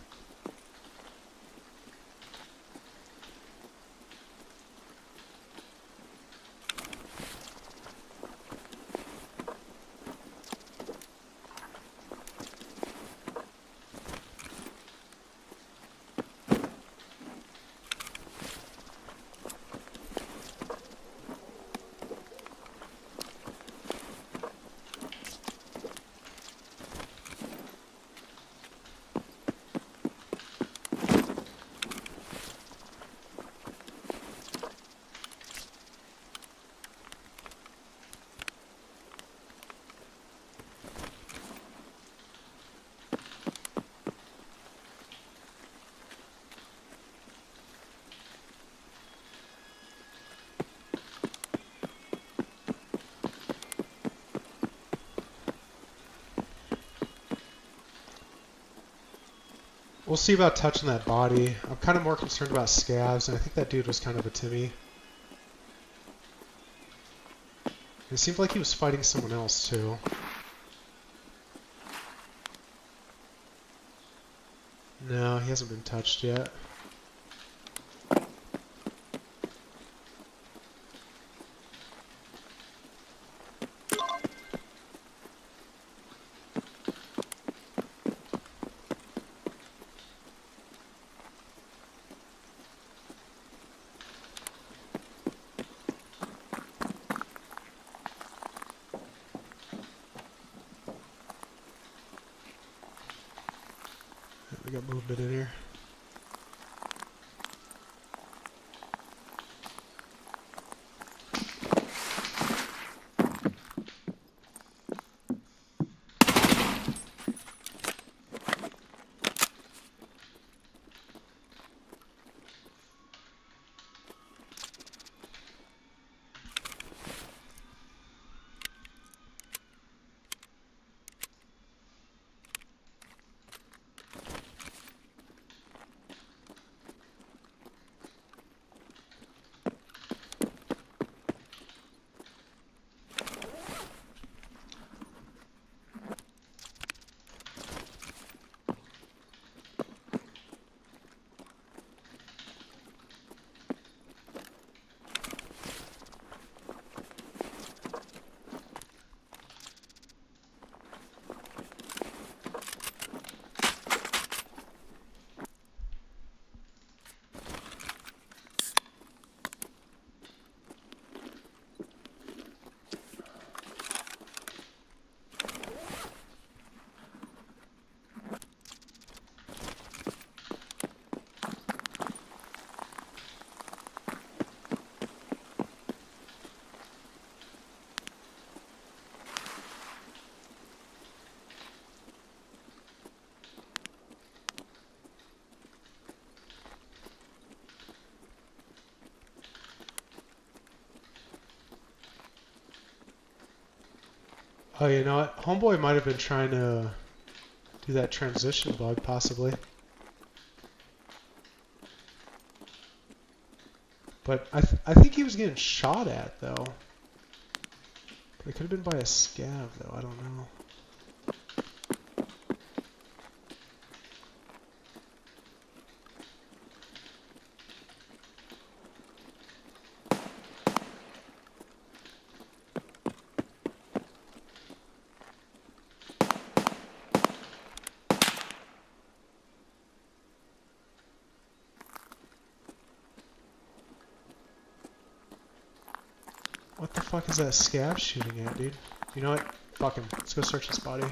We'll see about touching that body. I'm kind of more concerned about scavs, and I think that dude was kind of a Timmy. It seemed like he was fighting someone else too. No, he hasn't been touched yet. We got movement in here. Oh, you know what? Homeboy might have been trying to do that transition bug, possibly. But I think he was getting shot at, though. But it could have been by a scav, though. I don't know. What the fuck is that scav shooting at, dude? You know what? Fuck him. Let's go search this body.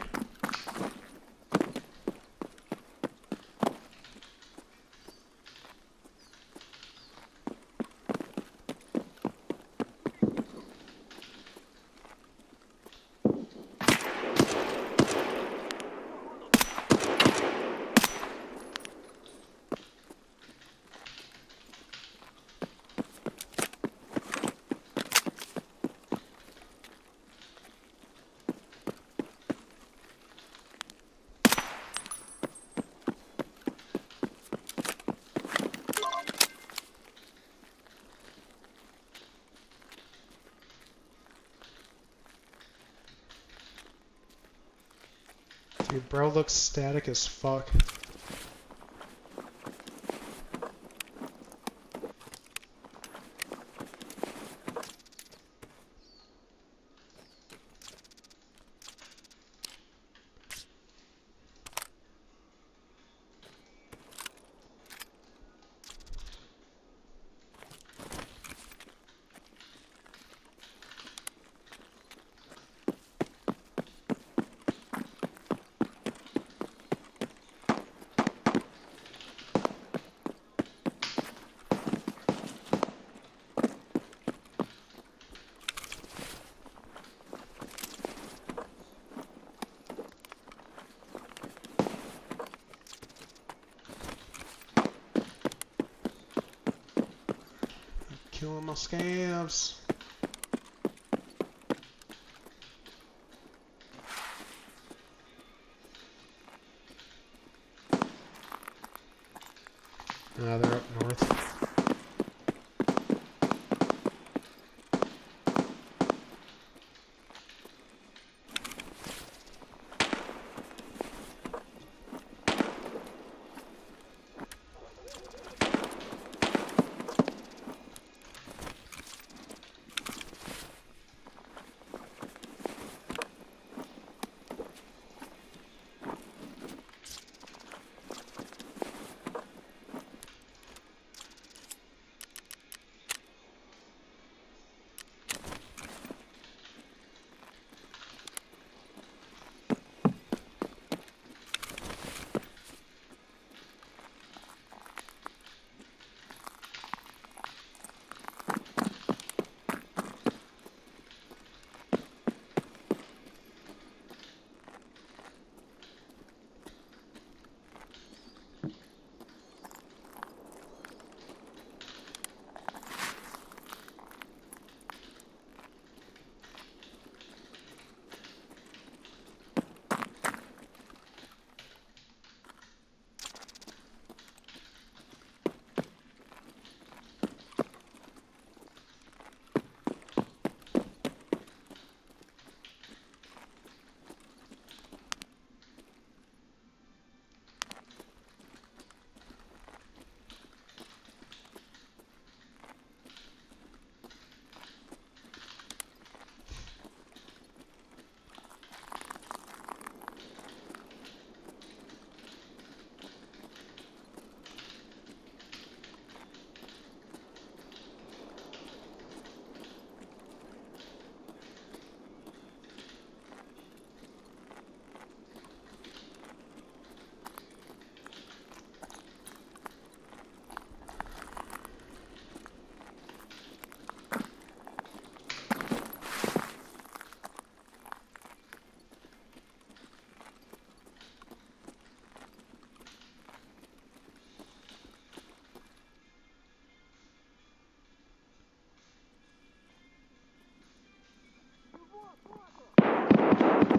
Dude, bro looks static as fuck. Killing my scabs. They're up north.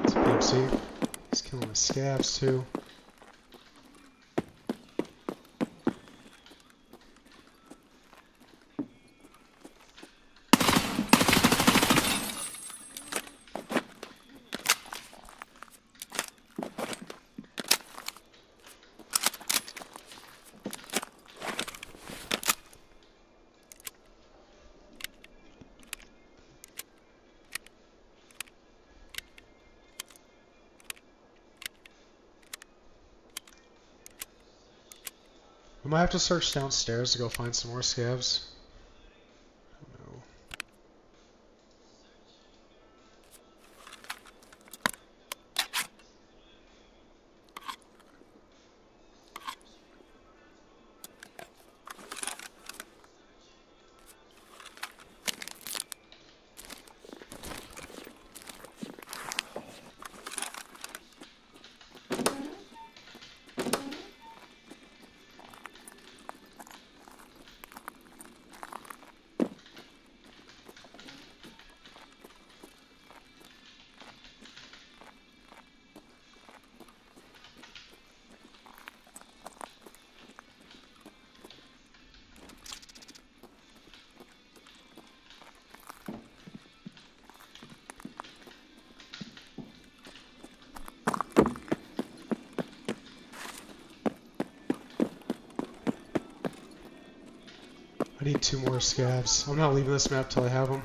It's PMC. He's killing the scabs too. We might have to search downstairs to go find some more scabs. No. I need 2 more scavs. I'm not leaving this map till I have them.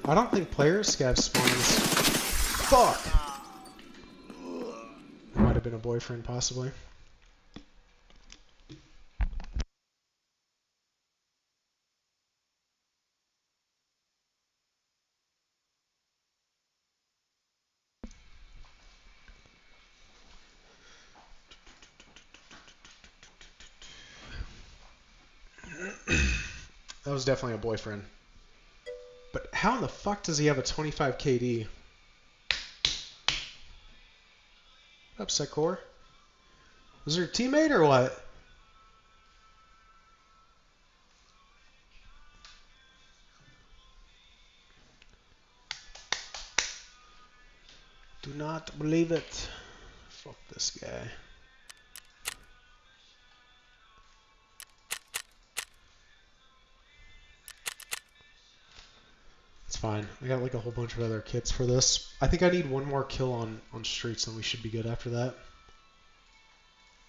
I don't think player scav spawns. Fuck! It might have been a boyfriend, possibly. That was definitely a boyfriend. But how in the fuck does he have a 25 KD? What up, Sekor? Was your teammate or what? Do not believe it. Fuck this guy. It's fine. I got like a whole bunch of other kits for this. I think I need 1 more kill on streets and we should be good after that.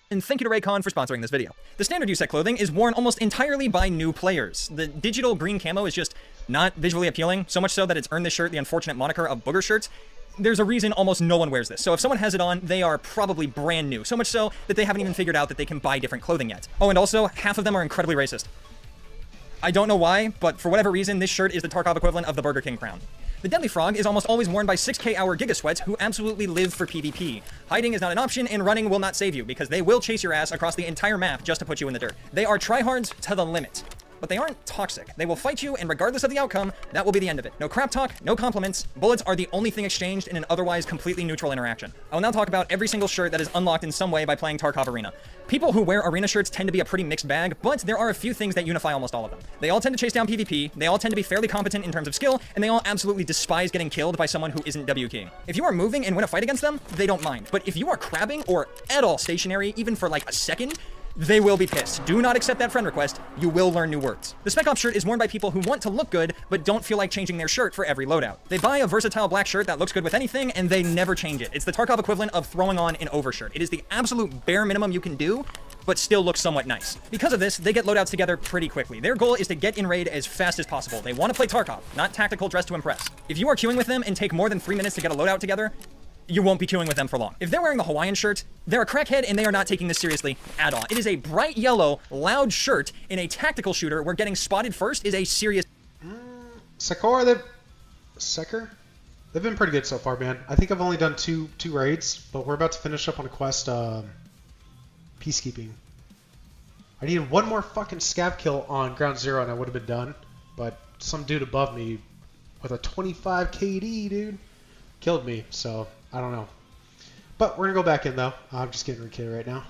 And thank you to Raycon for sponsoring this video. The standard USEC clothing is worn almost entirely by new players. The digital green camo is just not visually appealing, so much so that it's earned this shirt the unfortunate moniker of booger shirts. There's a reason almost no one wears this, so if someone has it on, they are probably brand new, so much so that they haven't even figured out that they can buy different clothing yet. Oh, and also, half of them are incredibly racist. I don't know why, but for whatever reason, this shirt is the Tarkov equivalent of the Burger King crown. The Deadly Frog is almost always worn by 6K hour Gigasweats who absolutely live for PvP. Hiding is not an option, and running will not save you, because they will chase your ass across the entire map just to put you in the dirt. They are tryhards to the limit. But they aren't toxic. They will fight you, and regardless of the outcome, that will be the end of it. No crap talk, no compliments. Bullets are the only thing exchanged in an otherwise completely neutral interaction. I will now talk about every single shirt that is unlocked in some way by playing Tarkov Arena. People who wear arena shirts tend to be a pretty mixed bag, but there are a few things that unify almost all of them. They all tend to chase down PvP, they all tend to be fairly competent in terms of skill, and they all absolutely despise getting killed by someone who isn't W keying. If you are moving and win a fight against them, they don't mind. But if you are crabbing or at all stationary, even for like a second, they will be pissed. Do not accept that friend request. You will learn new words. The Spec Ops shirt is worn by people who want to look good, but don't feel like changing their shirt for every loadout. They buy a versatile black shirt that looks good with anything, and they never change it. It's the Tarkov equivalent of throwing on an overshirt. It is the absolute bare minimum you can do, but still looks somewhat nice. Because of this, they get loadouts together pretty quickly. Their goal is to get in raid as fast as possible. They want to play Tarkov, not tactical dress to impress. If you are queuing with them and take more than 3 minutes to get a loadout together, you won't be queuing with them for long. If they're wearing the Hawaiian shirt, they're a crackhead and they are not taking this seriously at all. It is a bright yellow, loud shirt in a tactical shooter where getting spotted first is a serious... Sekor, they've been pretty good so far, man. I think I've only done two raids, but we're about to finish up on a quest, peacekeeping. I needed 1 more fucking scav kill on ground 0 and I would have been done, but some dude above me with a 25 KD, dude, killed me, so I don't know. But we're gonna go back in though. I'm just getting re-killed right now.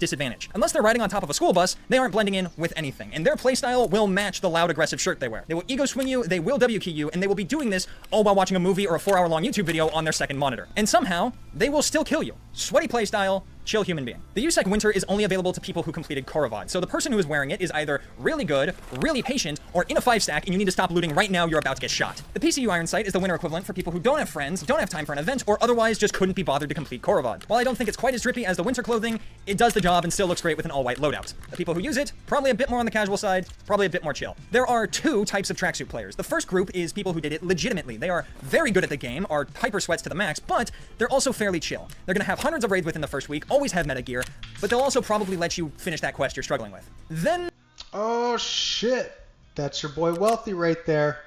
Disadvantage. Unless they're riding on top of a school bus, they aren't blending in with anything, and their playstyle will match the loud, aggressive shirt they wear. They will ego swing you, they will W key you, and they will be doing this all while watching a movie or a 4-hour-long YouTube video on their second monitor. And somehow, they will still kill you. Sweaty playstyle, chill human being. The USEC Winter is only available to people who completed Koravad, so the person who is wearing it is either really good, really patient, or in a 5-stack and you need to stop looting right now, you're about to get shot. The PCU Iron Sight is the winter equivalent for people who don't have friends, don't have time for an event, or otherwise just couldn't be bothered to complete Koravad. While I don't think it's quite as drippy as the winter clothing, it does the job and still looks great with an all-white loadout. The people who use it, probably a bit more on the casual side, probably a bit more chill. There are 2 types of tracksuit players. The first group is people who did it legitimately. They are very good at the game, are hyper sweats to the max, but they're also fairly chill. They're gonna have hundreds of raids within the first week, always have meta gear, but they'll also probably let you finish that quest you're struggling with. Then... Oh shit! That's your boy Wealthy right there.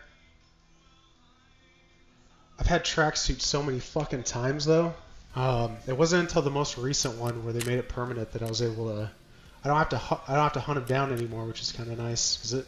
I've had tracksuits so many fucking times though. It wasn't until the most recent one where they made it permanent that I was able to... I don't have to hunt him down anymore, which is kind of nice, because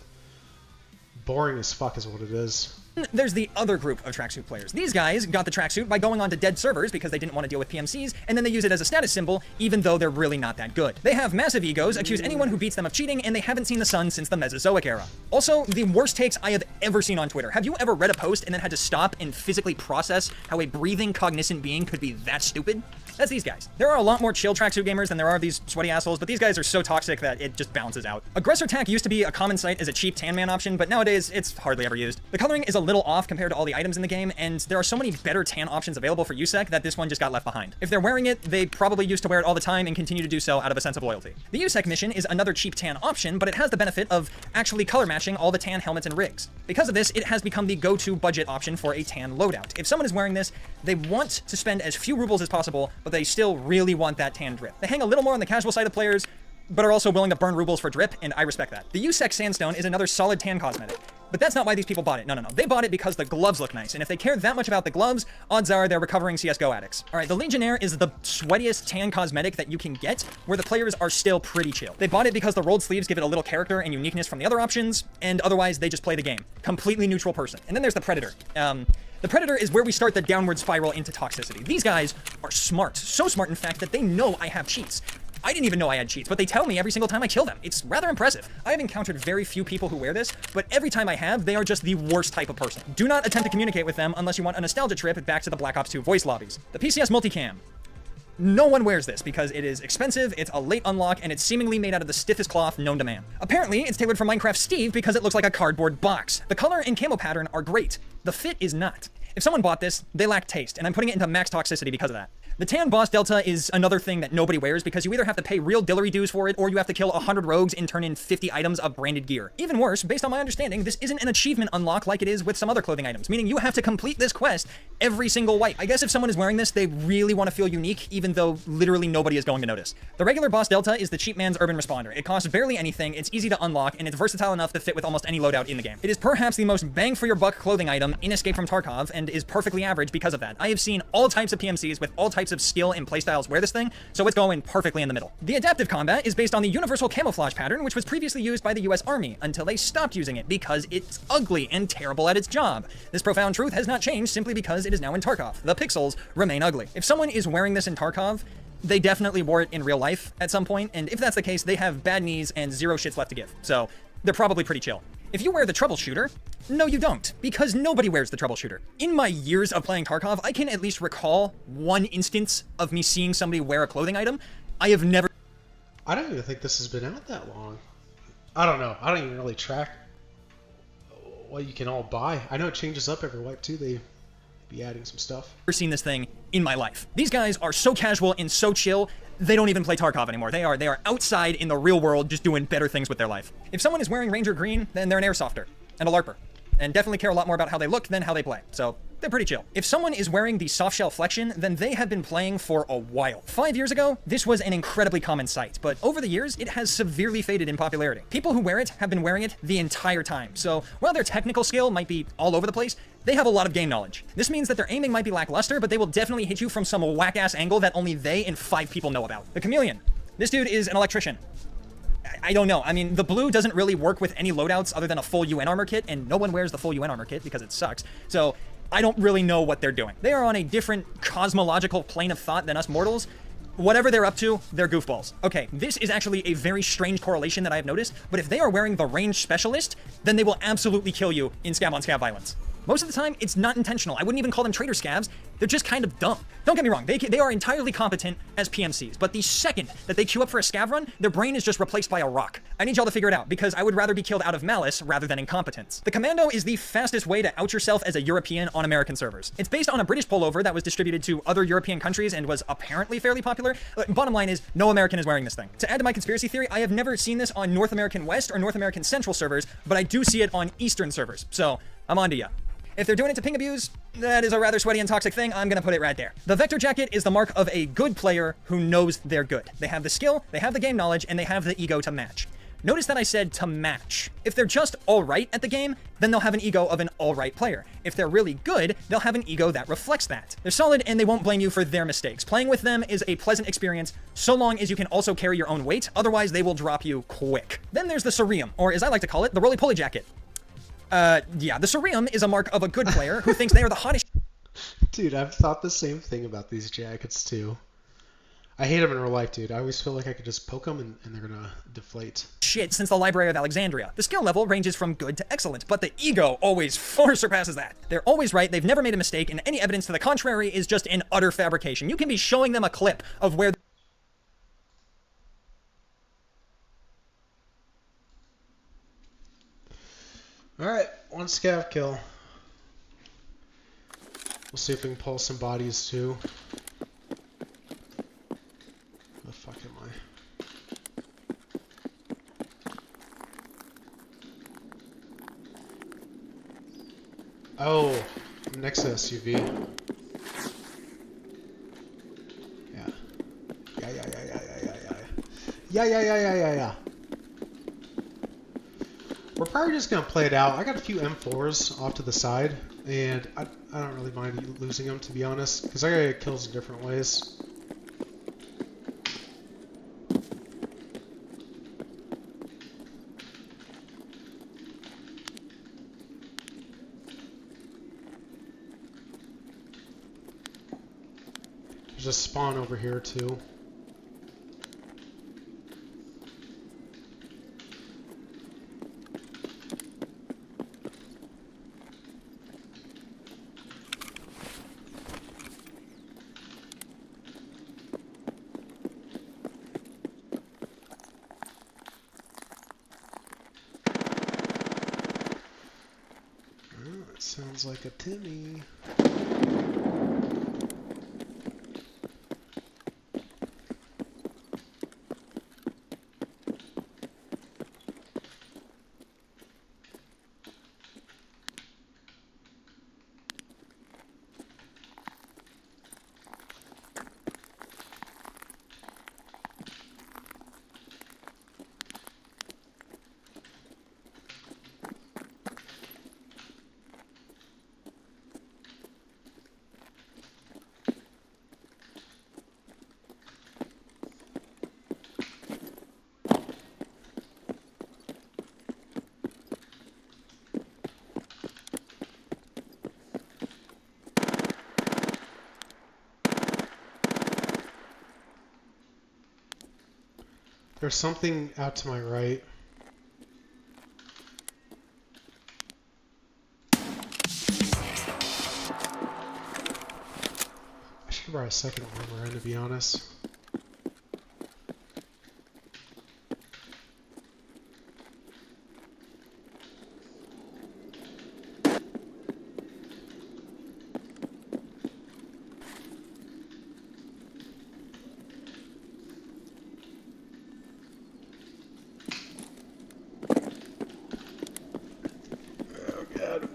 boring as fuck is what it is. There's the other group of tracksuit players. These guys got the tracksuit by going onto dead servers because they didn't want to deal with PMCs, and then they use it as a status symbol, even though they're really not that good. They have massive egos, accuse anyone who beats them of cheating, and they haven't seen the sun since the Mesozoic era. Also, the worst takes I have ever seen on Twitter. Have you ever read a post and then had to stop and physically process how a breathing, cognizant being could be that stupid? That's these guys. There are a lot more chill tracksuit gamers than there are these sweaty assholes, but these guys are so toxic that it just balances out. Aggressor Tack used to be a common sight as a cheap tan man option, but nowadays it's hardly ever used. The coloring is a little off compared to all the items in the game, and there are so many better tan options available for USEC that this one just got left behind. If they're wearing it, they probably used to wear it all the time and continue to do so out of a sense of loyalty. The USEC mission is another cheap tan option, but it has the benefit of actually color matching all the tan helmets and rigs. Because of this, it has become the go-to budget option for a tan loadout. If someone is wearing this, they want to spend as few rubles as possible, but they still really want that tan drip. They hang a little more on the casual side of players, but are also willing to burn rubles for drip, and I respect that. The USEC Sandstone is another solid tan cosmetic, but that's not why these people bought it. No. They bought it because the gloves look nice, and if they care that much about the gloves, odds are they're recovering CSGO addicts. All right, the Legionnaire is the sweatiest tan cosmetic that you can get, where the players are still pretty chill. They bought it because the rolled sleeves give it a little character and uniqueness from the other options, and otherwise they just play the game. Completely neutral person. And then there's the Predator. The Predator is where we start the downward spiral into toxicity. These guys are smart. So smart, in fact, that they know I have cheats. I didn't even know I had cheats, but they tell me every single time I kill them. It's rather impressive. I have encountered very few people who wear this, but every time I have, they are just the worst type of person. Do not attempt to communicate with them unless you want a nostalgia trip back to the Black Ops 2 voice lobbies. The PCS Multicam. No one wears this because it is expensive, it's a late unlock, and it's seemingly made out of the stiffest cloth known to man. Apparently, it's tailored for Minecraft Steve because it looks like a cardboard box. The color and camo pattern are great. The fit is not. If someone bought this, they lack taste, and I'm putting it into max toxicity because of that. The Tan Boss Delta is another thing that nobody wears because you either have to pay real dillery dues for it or you have to kill 100 rogues and turn in 50 items of branded gear. Even worse, based on my understanding, this isn't an achievement unlock like it is with some other clothing items, meaning you have to complete this quest every single wipe. I guess if someone is wearing this, they really want to feel unique, even though literally nobody is going to notice. The regular Boss Delta is the cheap man's urban responder. It costs barely anything, it's easy to unlock, and it's versatile enough to fit with almost any loadout in the game. It is perhaps the most bang for your buck clothing item in Escape from Tarkov and is perfectly average because of that. I have seen all types of PMCs with all types of skill and playstyles wear this thing, so it's going perfectly in the middle. The adaptive combat is based on the universal camouflage pattern, which was previously used by the US Army until they stopped using it because it's ugly and terrible at its job. This profound truth has not changed simply because it is now in Tarkov. The pixels remain ugly. If someone is wearing this in Tarkov, they definitely wore it in real life at some point, and if that's the case, they have bad knees and zero shits left to give, so they're probably pretty chill. If you wear the Troubleshooter, no you don't, because nobody wears the Troubleshooter. In my years of playing Tarkov, I can at least recall one instance of me seeing somebody wear a clothing item. I have never... I don't even think this has been out that long. I don't know. I don't even really track what you can all buy. I know it changes up every wipe too. They be adding some stuff. Seen this thing in my life. These guys are so casual and so chill, they don't even play Tarkov anymore. They are outside in the real world just doing better things with their life. If someone is wearing Ranger Green, then they're an airsofter and a LARPer, and definitely care a lot more about how they look than how they play. So they're pretty chill. If someone is wearing the softshell Flexion, then they have been playing for a while. 5 years ago, this was an incredibly common sight, but over the years, it has severely faded in popularity. People who wear it have been wearing it the entire time, so while their technical skill might be all over the place, they have a lot of game knowledge. This means that their aiming might be lackluster, but they will definitely hit you from some whack-ass angle that only they and 5 people know about. The Chameleon. This dude is an electrician. I don't know. I mean, the blue doesn't really work with any loadouts other than a full UN armor kit, and no one wears the full UN armor kit because it sucks. So I don't really know what they're doing. They are on a different cosmological plane of thought than us mortals. Whatever they're up to, they're goofballs. Okay, this is actually a very strange correlation that I have noticed, but if they are wearing the range specialist, then they will absolutely kill you in scab-on-scab violence. Most of the time, it's not intentional. I wouldn't even call them traitor scabs. They're just kind of dumb. Don't get me wrong, they are entirely competent as PMCs, but the second that they queue up for a scav run, their brain is just replaced by a rock. I need y'all to figure it out, because I would rather be killed out of malice rather than incompetence. The Commando is the fastest way to out yourself as a European on American servers. It's based on a British pullover that was distributed to other European countries and was apparently fairly popular. Bottom line is, no American is wearing this thing. To add to my conspiracy theory, I have never seen this on North American West or North American Central servers, but I do see it on Eastern servers, so I'm on to ya. If they're doing it to ping abuse, that is a rather sweaty and toxic thing. I'm gonna put it right there. The Vector Jacket is the mark of a good player who knows they're good. They have the skill, they have the game knowledge, and they have the ego to match. Notice that I said to match. If they're just alright at the game, then they'll have an ego of an alright player. If they're really good, they'll have an ego that reflects that. They're solid and they won't blame you for their mistakes. Playing with them is a pleasant experience, so long as you can also carry your own weight, otherwise they will drop you quick. Then there's the Cerium, or as I like to call it, the Roly-Poly Jacket. Yeah, the cerium is a mark of a good player who thinks they are the hottest Dude, I've thought the same thing about these jackets too. I hate them in real life, dude. I always feel like I could just poke them and they're gonna deflate. shit since the Library of Alexandria. The skill level ranges from good to excellent, but the ego always far surpasses that. They're always right, they've never made a mistake, and any evidence to the contrary is just an utter fabrication. You can be showing them a clip of where Alright, one scav kill. We'll see if we can pull some bodies too. Where the fuck am I? Oh, I'm next to the SUV. Yeah. Yeah. We're probably just going to play it out. I got a few M4s off to the side, and I don't really mind losing them, to be honest, because I got to get kills in different ways. There's a spawn over here, too. Sounds like a Timmy. There's something out to my right. I should have brought a second armor in, to be honest.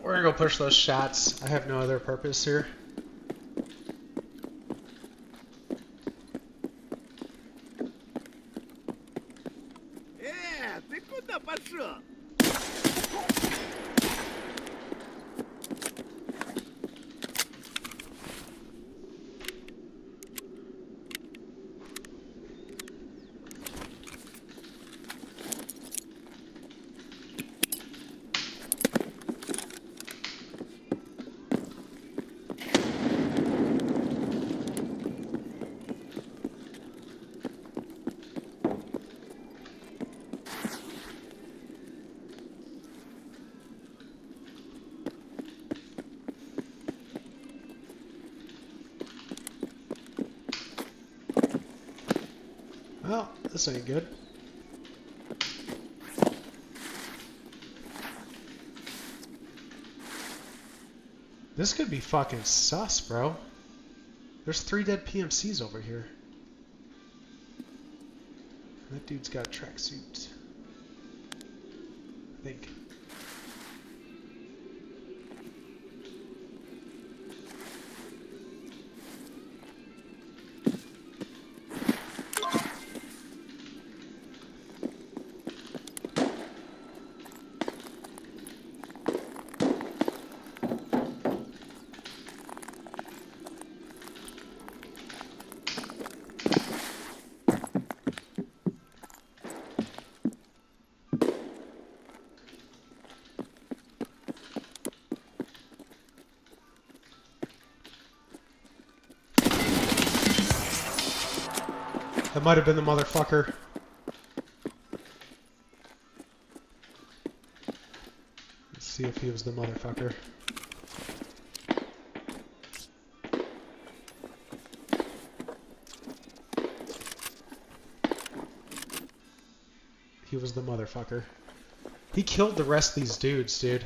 We're gonna go push those shots. I have no other purpose here. Ты куда пошел? Well, this ain't good. This could be fucking sus, bro. There's 3 dead PMCs over here. That dude's got a tracksuit. I think. might have been the motherfucker. Let's see if he was the motherfucker. He was the motherfucker. He killed the rest of these dudes, dude.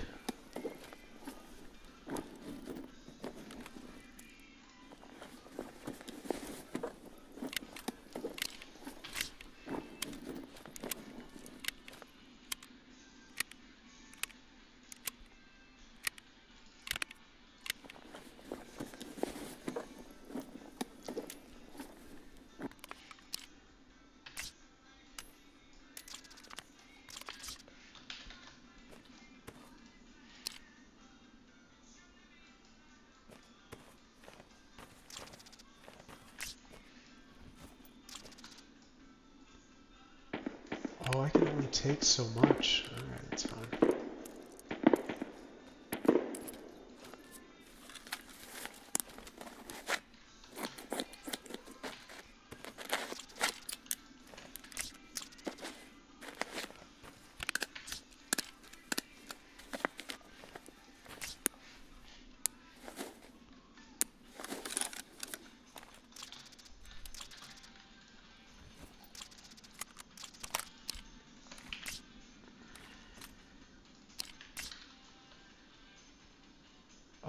Oh, I can only take so much. Alright, that's fine.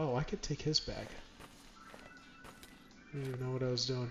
Oh, I could take his bag. I don't even know what I was doing.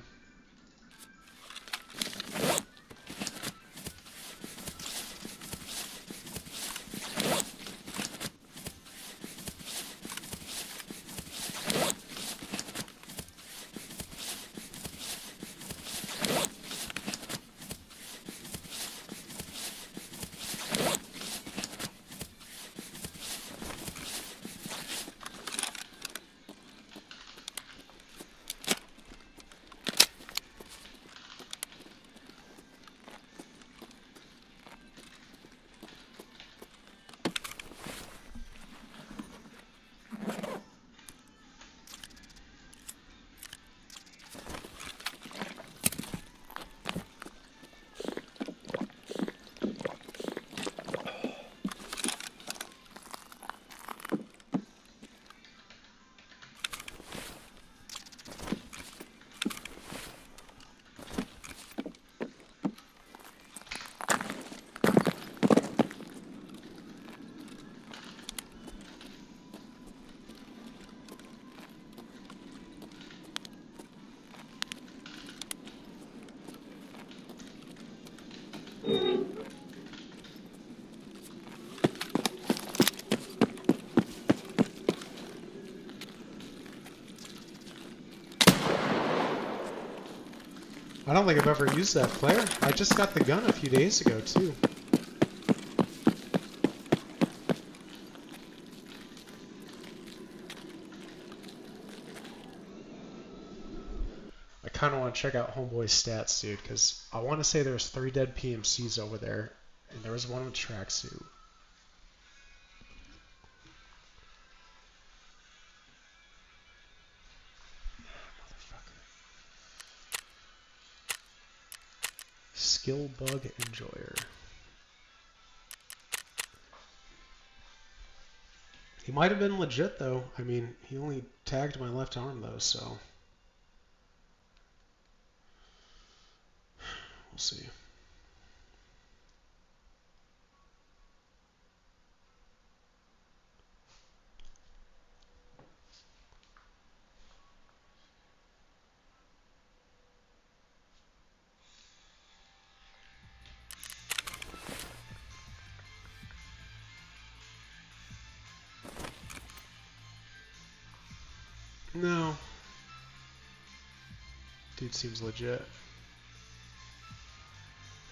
I don't think I've ever used that flare. I just got the gun a few days ago, too. I kind of want to check out Homeboy's stats, dude, because I want to say there's 3 dead PMCs over there, and there was one with tracksuit. Skill bug enjoyer. He might have been legit though. I mean, he only tagged my left arm though, so we'll see. No. Dude seems legit.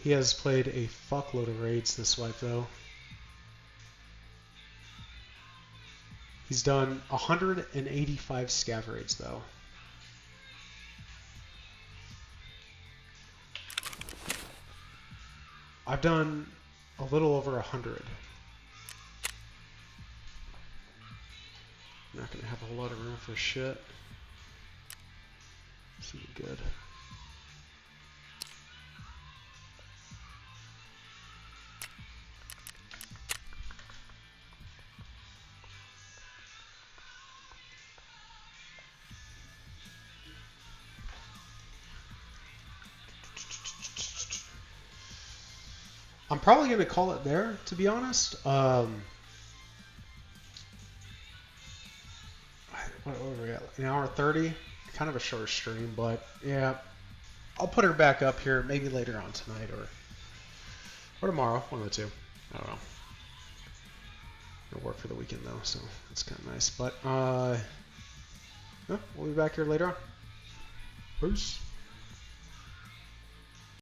He has played a fuckload of raids this wipe though. He's done 185 scav raids though. I've done a little over 100. I'm not gonna have a whole lot of room for shit. This will be good. I'm probably going to call it there, to be honest. What are we at? An hour 30? Kind of a short stream, but yeah. I'll put her back up here maybe later on tonight or tomorrow. One of the two. I don't know. It'll work for the weekend though, so it's kind of nice. But yeah, we'll be back here later on. Peace.